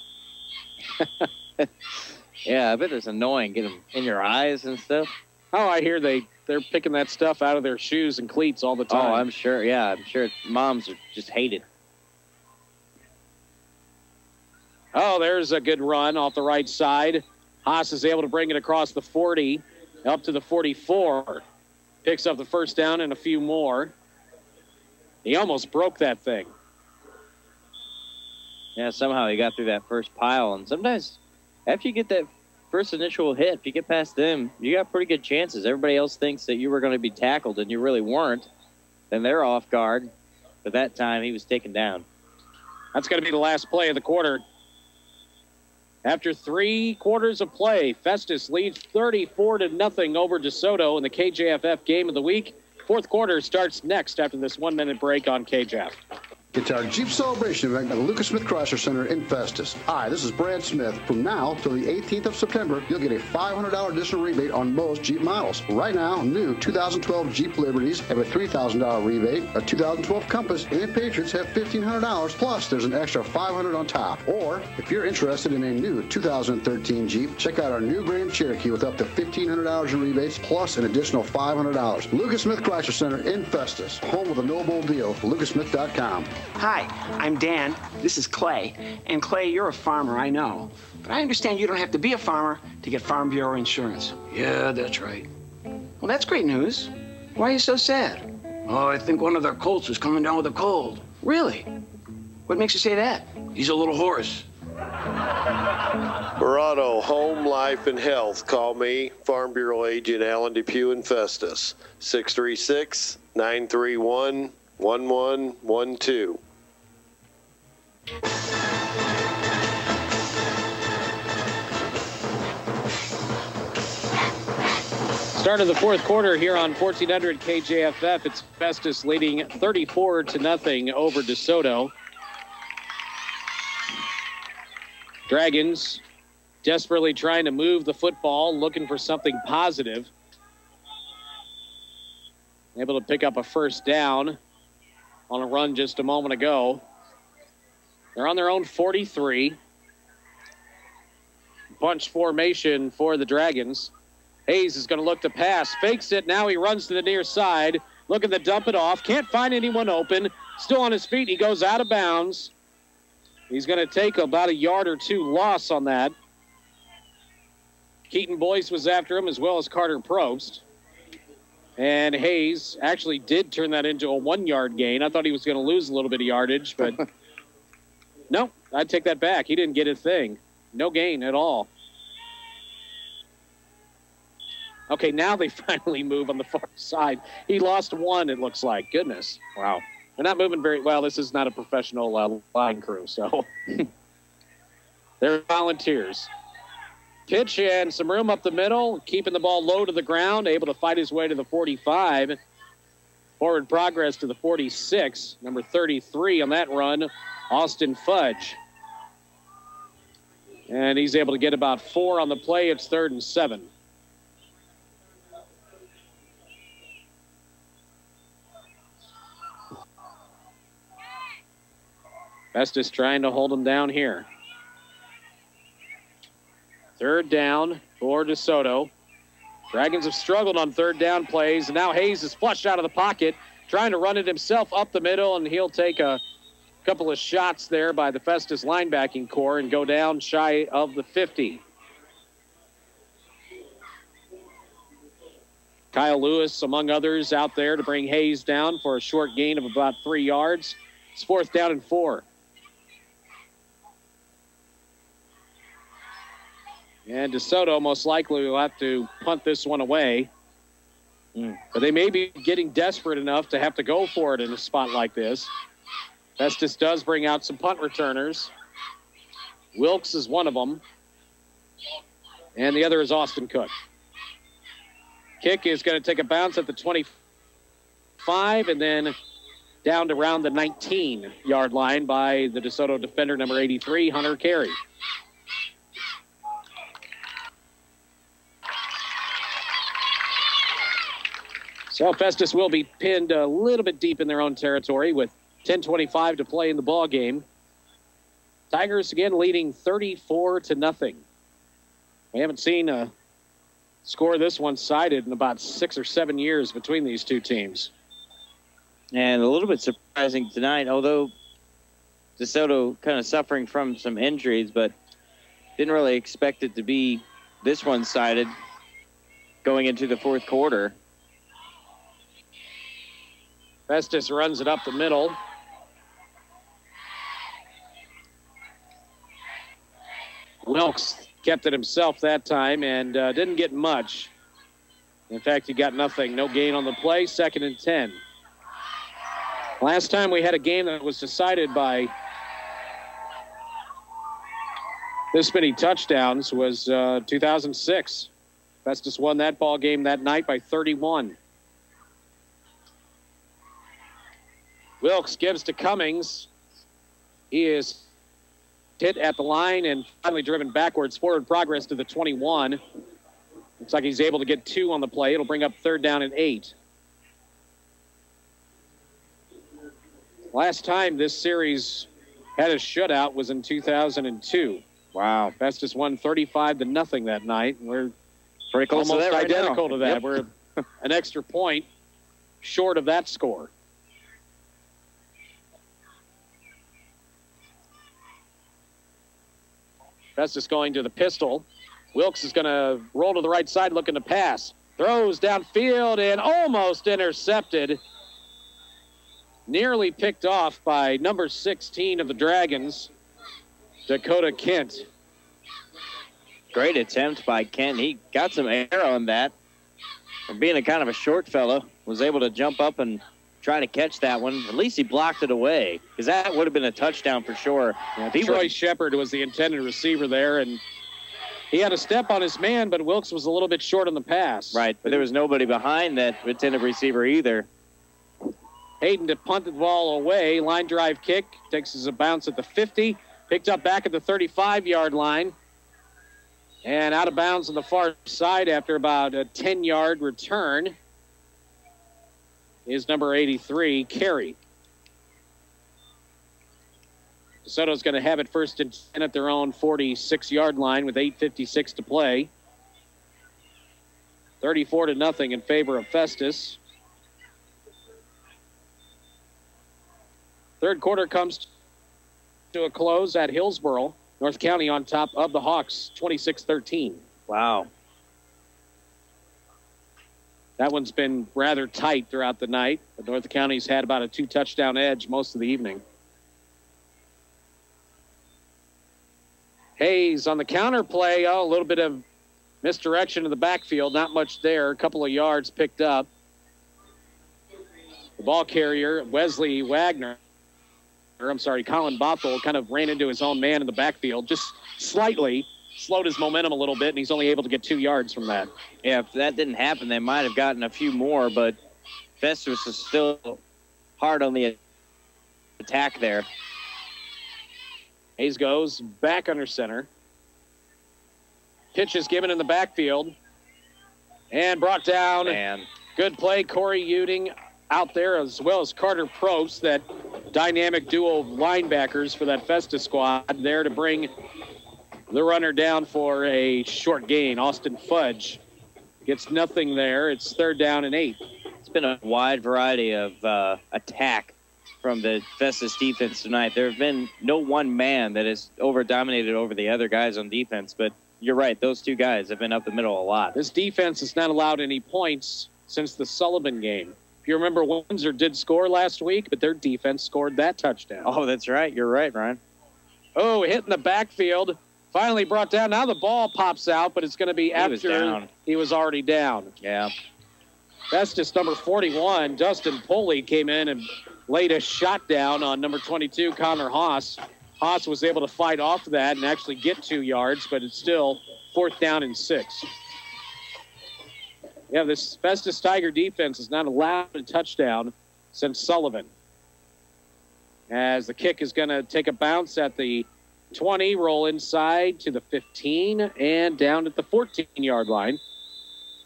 Yeah, I bet it's annoying. Get them in your eyes and stuff. Oh, I hear they're picking that stuff out of their shoes and cleats all the time. Oh, I'm sure. Yeah, I'm sure moms are just hate it. Oh, there's a good run off the right side. Haas is able to bring it across the 40, up to the 44. Picks up the first down and a few more. He almost broke that thing. Yeah, somehow he got through that first pile. And sometimes after you get that first initial hit, if you get past them, you got pretty good chances. Everybody else thinks that you were going to be tackled, and you really weren't. Then they're off guard. But that time, he was taken down. That's going to be the last play of the quarter. After 3 quarters of play, Festus leads 34-0 over DeSoto in the KJFF Game of the Week. 4th quarter starts next after this 1-minute break on KJF. It's our Jeep Celebration event at the Lucas Smith Chrysler Center in Festus. Hi, this is Brad Smith. From now till the 18th of September, you'll get a $500 additional rebate on most Jeep models. Right now, new 2012 Jeep Liberties have a $3,000 rebate. A 2012 Compass and Patriots have $1,500. Plus, there's an extra $500 on top. Or, if you're interested in a new 2013 Jeep, check out our new Grand Cherokee with up to $1,500 in rebates, plus an additional $500. Lucas Smith Chrysler Center in Festus. Home with a no bull deal. LucasSmith.com. Hi, I'm Dan. This is Clay. And Clay, you're a farmer, I know. But I understand you don't have to be a farmer to get Farm Bureau insurance. Yeah, that's right. Well, that's great news. Why are you so sad? Oh, I think one of their colts is coming down with a cold. Really? What makes you say that? He's a little hoarse. Verano, home, life, and health. Call me, Farm Bureau Agent Alan Depew in Festus. 636-931-1112. Start of the 4th quarter here on 1400 KJFF. It's Festus leading 34-0 over DeSoto. Dragons desperately trying to move the football, looking for something positive. Able to pick up a first down on a run just a moment ago. They're on their own 43. Bunch formation for the Dragons. Hayes is going to look to pass. Fakes it. Now he runs to the near side. Looking to dump it off. Can't find anyone open. Still on his feet. He goes out of bounds. He's going to take about a yard or 2 loss on that. Keaton Boyce was after him, as well as Carter Probst. And Hayes actually did turn that into a 1-yard gain. I thought he was going to lose a little bit of yardage, but no, I'd take that back. He didn't get a thing. No gain at all. Okay, now they finally move on the far side. He lost 1, it looks like. Goodness. Wow. They're not moving very well. This is not a professional line crew, so they're volunteers. Pitch and some room up the middle, keeping the ball low to the ground, able to fight his way to the 45. Forward progress to the 46. Number 33 on that run, Austin Fudge. And he's able to get about 4 on the play. It's 3rd and 7. Festus trying to hold him down here. 3rd down for DeSoto. Dragons have struggled on 3rd down plays, and now Hayes is flushed out of the pocket. trying to run it himself up the middle, and he'll take a couple of shots there by the Festus linebacking core and go down shy of the 50. Kyle Lewis, among others, out there to bring Hayes down for a short gain of about 3 yards. It's 4th down and 4. And DeSoto most likely will have to punt this one away. But they may be getting desperate enough to have to go for it in a spot like this. Festus does bring out some punt returners. Wilkes is one of them. And the other is Austin Cook. Kick is going to take a bounce at the 25 and then down to around the 19-yard line by the DeSoto defender, number 83, Hunter Carey. So Festus will be pinned a little bit deep in their own territory with 10:25 to play in the ball game. Tigers again leading 34-0. We haven't seen a score this one-sided in about 6 or 7 years between these two teams. And a little bit surprising tonight, although DeSoto kind of suffering from some injuries, but didn't really expect it to be this one-sided going into the fourth quarter. Festus runs it up the middle. Wilkes kept it himself that time and didn't get much. In fact, he got nothing. No gain on the play. 2nd and 10. Last time we had a game that was decided by this many touchdowns was 2006. Festus won that ball game that night by 31. Wilkes gives to Cummings. He is hit at the line and finally driven backwards. Forward progress to the 21. Looks like he's able to get 2 on the play. It'll bring up 3rd down and 8. Last time this series had a shutout was in 2002. Wow. Festus won 35-0 that night. We're pretty close almost to that identical right to that. Yep. We're an extra point short of that score. Festus going to the pistol. Wilkes is going to roll to the right side looking to pass. Throws downfield and almost intercepted. Nearly picked off by number 16 of the Dragons, Dakota Kent. Great attempt by Kent. He got some air on that. From being a kind of a short fellow, was able to jump up and try to catch that one. At least he blocked it away, because that would have been a touchdown for sure. Yeah, Troy Shepard was the intended receiver there, and he had a step on his man, but Wilkes was a little bit short on the pass. Right, but there was nobody behind that intended receiver either. Hayden to punt the ball away. Line drive kick. Takes as a bounce at the 50. Picked up back at the 35-yard line. And out of bounds on the far side after about a 10-yard return is number 83, Carey. DeSoto's going to have it 1st and 10 at their own 46-yard line with 8:56 to play. 34-0 in favor of Festus. Third quarter comes to a close at Hillsboro. North County on top of the Hawks, 26-13. Wow. That one's been rather tight throughout the night, but North County's had about a 2-touchdown edge most of the evening. Hayes on the counter play. Oh, a little bit of misdirection in the backfield. Not much there. A couple of yards picked up. The ball carrier, Wesley Wagner, Colin Bothell, kind of ran into his own man in the backfield, just slightly slowed his momentum a little bit, and he's only able to get 2 yards from that. Yeah, if that didn't happen, they might have gotten a few more, but Festus is still hard on the attack there. Hayes goes back under center. Pitch is given in the backfield and brought down. Man. Good play. Corey Uding out there, as well as Carter Probst, that dynamic duo of linebackers for that Festus squad, there to bring the runner down for a short gain. Austin Fudge gets nothing there. It's 3rd down and 8. It's been a wide variety of attack from the Festus defense tonight. There have been no one man that has dominated over the other guys on defense, but you're right, those two guys have been up the middle a lot. This defense has not allowed any points since the Sullivan game. If you remember, Windsor did score last week, but their defense scored that touchdown. Oh, that's right. You're right, Ryan. Oh, hit in the backfield. Finally brought down. Now the ball pops out, but it's going to be after he was already down. Yeah. Festus, number 41, Dustin Poley came in and laid a shot down on number 22, Connor Haas. Haas was able to fight off that and actually get 2 yards, but it's still 4th down and 6. Yeah, this Festus Tiger defense has not allowed a touchdown since Sullivan. As the kick is going to take a bounce at the 20, roll inside to the 15, and down at the 14-yard line.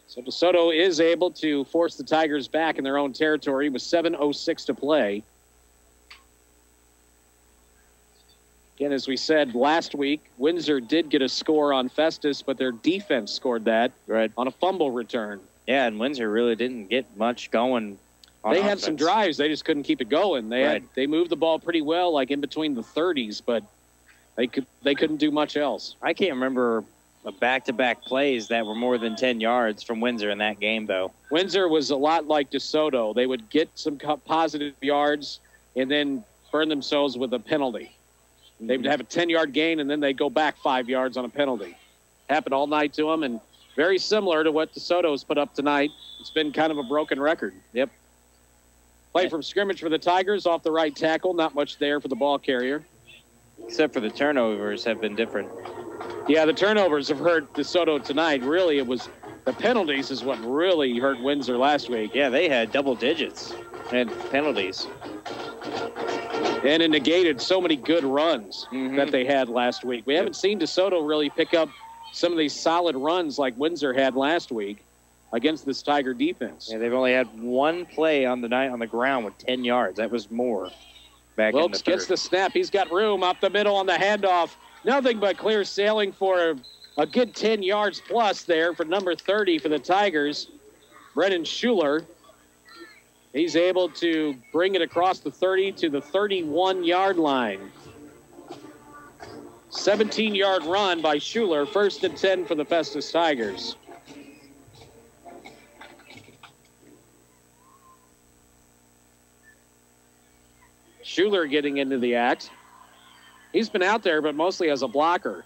So DeSoto is able to force the Tigers back in their own territory with 7:06 to play. Again, as we said last week, Windsor did get a score on Festus, but their defense scored that on a fumble return. Yeah, and Windsor really didn't get much going on They offense. had some drives. They just couldn't keep it going. They moved the ball pretty well, like in between the 30s, but they couldn't do much else. I can't remember back-to-back plays that were more than 10 yards from Windsor in that game, though. Windsor was a lot like DeSoto. They would get some positive yards and then burn themselves with a penalty. They would have a 10-yard gain, and then they'd go back 5 yards on a penalty. Happened all night to them, and very similar to what DeSoto's put up tonight. It's been kind of a broken record. Yep. Play from scrimmage for the Tigers off the right tackle. Not much there for the ball carrier. Except for the turnovers have been different. Yeah, the turnovers have hurt DeSoto tonight. Really, it was the penalties is what really hurt Windsor last week. Yeah, they had double digits and penalties. And it negated so many good runs that they had last week. We haven't seen DeSoto really pick up some of these solid runs like Windsor had last week against this Tiger defense. Yeah, they've only had one play on the night on the ground with 10 yards. That was more back Wilkes in the gets the snap. He's got room up the middle on the handoff. Nothing but clear sailing for a good 10 yards plus there for number 30 for the Tigers, Brennan Schuler. He's able to bring it across the 30 to the 31-yard line. 17-yard run by Schuler, 1st and 10 for the Festus Tigers. Schuler getting into the act. He's been out there, but mostly as a blocker.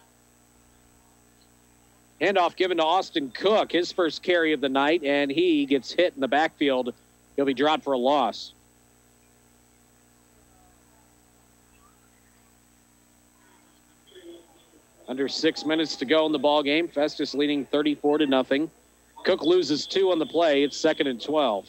Handoff given to Austin Cook, his first carry of the night, and he gets hit in the backfield. He'll be dropped for a loss. Under 6 minutes to go in the ball game. Festus leading 34-0. Cook loses 2 on the play. It's 2nd and 12.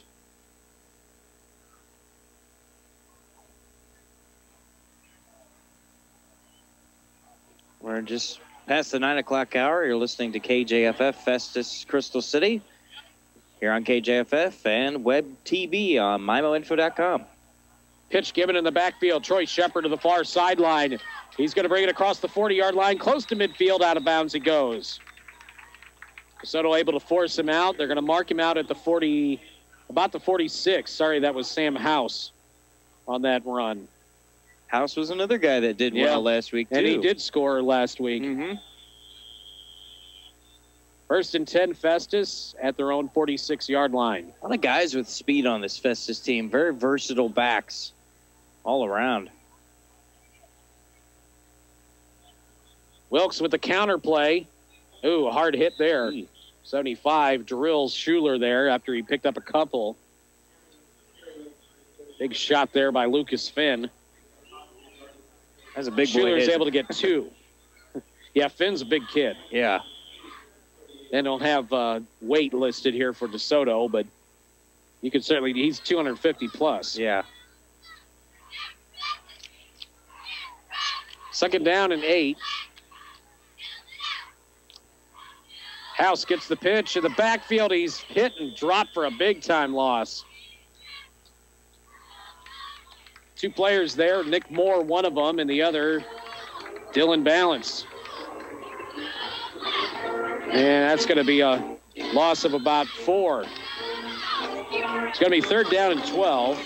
We're just past the 9 o'clock hour. You're listening to KJFF Festus Crystal City here on KJFF and web TV on MIMOinfo.com. Pitch given in the backfield. Troy Shepard to the far sideline. He's going to bring it across the 40-yard line. Close to midfield. Out of bounds he goes. DeSoto able to force him out. They're going to mark him out at the 40, about the 46. Sorry, that was Sam House on that run. House was another guy that did well last week, too. And he did score last week. 1st and 10, Festus at their own 46-yard line. A lot of guys with speed on this Festus team. Very versatile backs all around. Wilkes with the counter play. Ooh, a hard hit there. 75 drills Schuler there after he picked up a couple. Big shot there by Lucas Finn. That's a big boy Schuler's hit. able to get 2. Yeah, Finn's a big kid. Yeah. They don't have weight listed here for DeSoto, but you could certainly, he's 250 plus. Yeah. 2nd down and 8. House gets the pitch in the backfield. He's hit and dropped for a big-time loss. 2 players there. Nick Moore, one of them, and the other, Dylan Balance. And that's going to be a loss of about 4. It's going to be 3rd down and 12.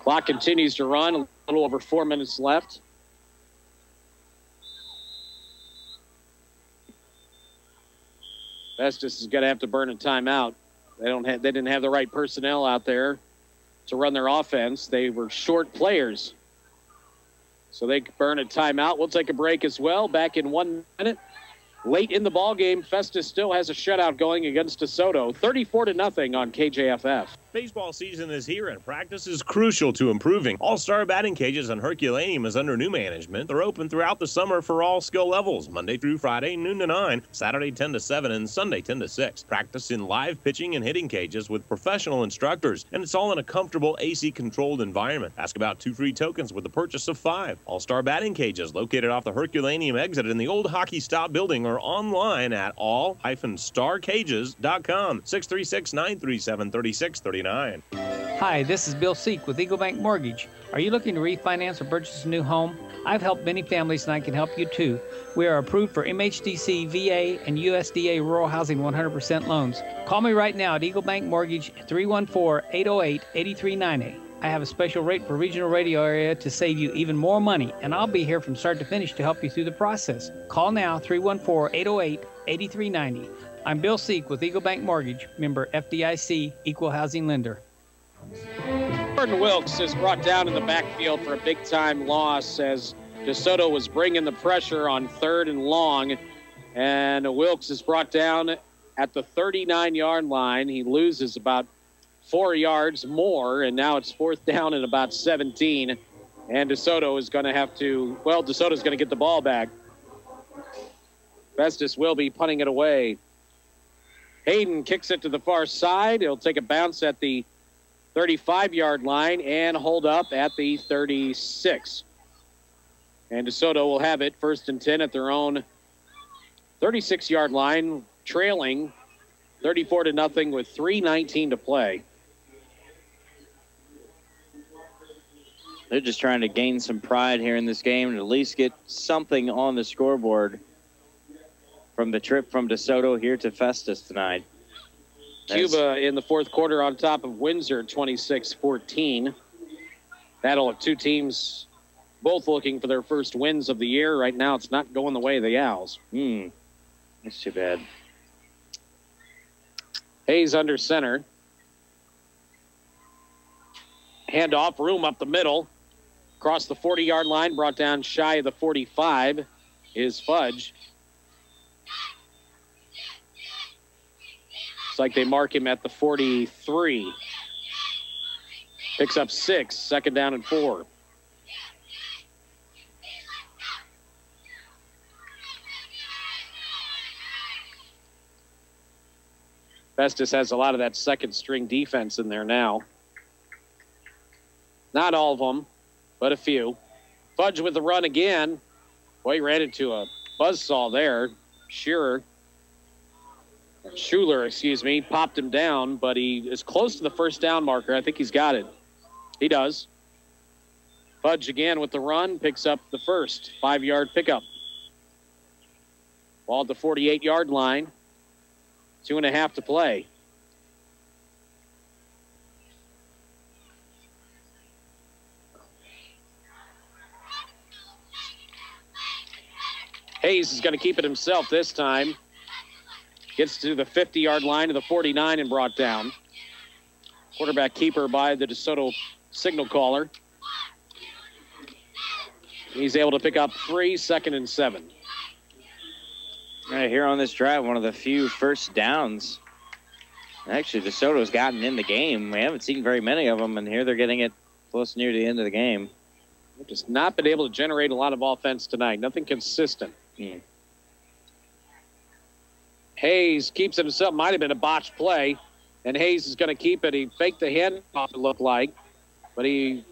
Clock continues to run, a little over 4 minutes left. Festus is going to have to burn a timeout. They didn't have the right personnel out there to run their offense. They were short players. So they burn a timeout. We'll take a break as well. Back in 1 minute. Late in the ball game, Festus still has a shutout going against DeSoto, 34-0 on KJFF. Baseball season is here, and practice is crucial to improving. All-Star batting cages and Herculaneum is under new management. They're open throughout the summer for all skill levels, Monday through Friday, noon to 9, Saturday 10 to 7, and Sunday 10 to 6. Practice in live pitching and hitting cages with professional instructors, and it's all in a comfortable AC-controlled environment. Ask about 2 free tokens with the purchase of 5. All-Star batting cages located off the Herculaneum exit in the old hockey stop building or online at all-starcages.com. 636-937-3639. Hi, this is Bill Seek with Eagle Bank Mortgage. Are you looking to refinance or purchase a new home? I've helped many families and I can help you too. We are approved for MHDC, VA, and USDA Rural Housing 100% loans. Call me right now at Eagle Bank Mortgage at 314-808-8398. I have a special rate for regional radio area to save you even more money, and I'll be here from start to finish to help you through the process. Call now, 314-808-8390. I'm Bill Seek with Eagle Bank Mortgage, member FDIC, equal housing lender. Jordan Wilkes is brought down in the backfield for a big-time loss as DeSoto was bringing the pressure on 3rd and long, and Wilkes is brought down at the 39-yard line. He loses about 4 yards more, and now it's 4th down and about 17, and DeSoto is going to have to, well, DeSoto's going to get the ball back. Festus will be punting it away. Hayden kicks it to the far side. He'll take a bounce at the 35-yard line and hold up at the 36. And DeSoto will have it 1st and 10 at their own 36-yard line, trailing 34-0 with 3:19 to play. They're just trying to gain some pride here in this game and at least get something on the scoreboard from the trip from DeSoto here to Festus tonight. Cuba in the 4th quarter on top of Windsor, 26-14. Battle of 2 teams, both looking for their first wins of the year. Right now, it's not going the way of the Owls. That's too bad. Hayes under center. Handoff, room up the middle. Across the 40-yard line, brought down shy of the 45 is Fudge. It's like they mark him at the 43. Picks up 6, 2nd down and 4. Festus has a lot of that second-string defense in there now. Not all of them, but a few. Fudge with the run again. Boy, he ran into a buzzsaw there. Schuler, popped him down, but he is close to the 1st down marker. I think he's got it. He does. Fudge again with the run, picks up the 1st 5-yard pickup. Ball at the 48-yard line. 2.5 to play. Hayes is going to keep it himself this time. Gets to the 50-yard line to the 49 and brought down. Quarterback keeper by the DeSoto signal caller. He's able to pick up 3, 2nd and 7. Right here on this drive, one of the few first downs. Actually, DeSoto's gotten in the game. We haven't seen very many of them, and here they're getting it close near the end of the game. They've just not been able to generate a lot of offense tonight. Nothing consistent. Hayes keeps it himself. Might have been a botched play, and Hayes is going to keep it. He faked the handoff, it looked like, but I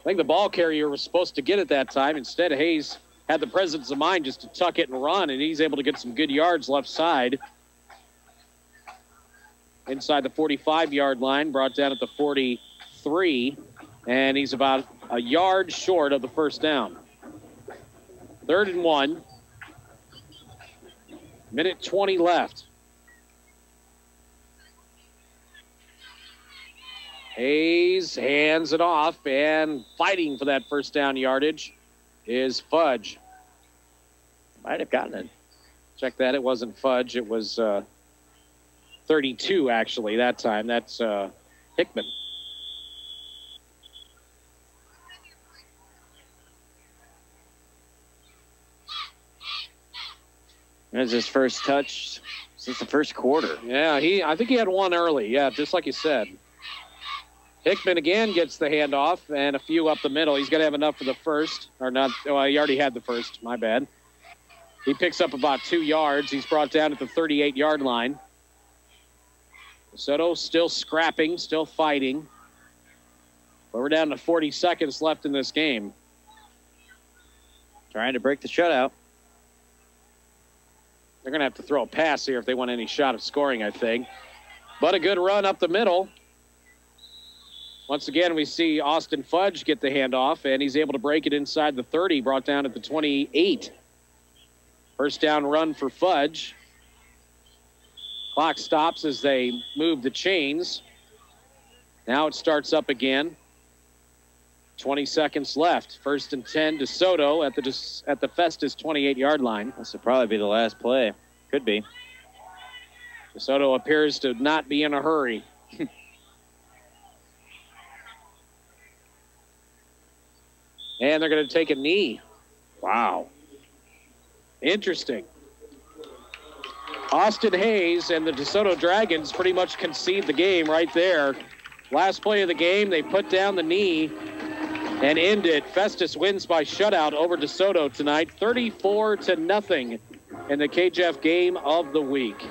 think the ball carrier was supposed to get it that time. Instead, Hayes had the presence of mind just to tuck it and run, and he's able to get some good yards left side. Inside the 45-yard line, brought down at the 43, and he's about a yard short of the 1st down. 3rd and 1. Minute 20 left. Hayes hands it off, and fighting for that first down yardage is Fudge. Might have gotten it. Check that. It wasn't Fudge. It was 32, actually, that time. That's Hickman. That's his first touch since the first quarter. Yeah, I think he had one early. Yeah, just like you said. Hickman again gets the handoff and a few up the middle. He's got to have enough for the first. Or not. Oh, he already had the first. My bad. He picks up about 2 yards. He's brought down at the 38-yard line. Desoto still scrapping, still fighting. But we're down to 40 seconds left in this game. Trying to break the shutout. They're going to have to throw a pass here if they want any shot of scoring, I think. But a good run up the middle. Once again, we see Austin Fudge get the handoff, and he's able to break it inside the 30, brought down at the 28. First down run for Fudge. Clock stops as they move the chains. Now it starts up again. 20 seconds left. First and 10, DeSoto at the Festus 28-yard line. This will probably be the last play. Could be. DeSoto appears to not be in a hurry. And they're going to take a knee. Wow. Interesting. Austin Hayes and the DeSoto Dragons pretty much concede the game right there. Last play of the game, they put down the knee and end it. Festus wins by shutout over DeSoto tonight, 34-0 in the KJF game of the week.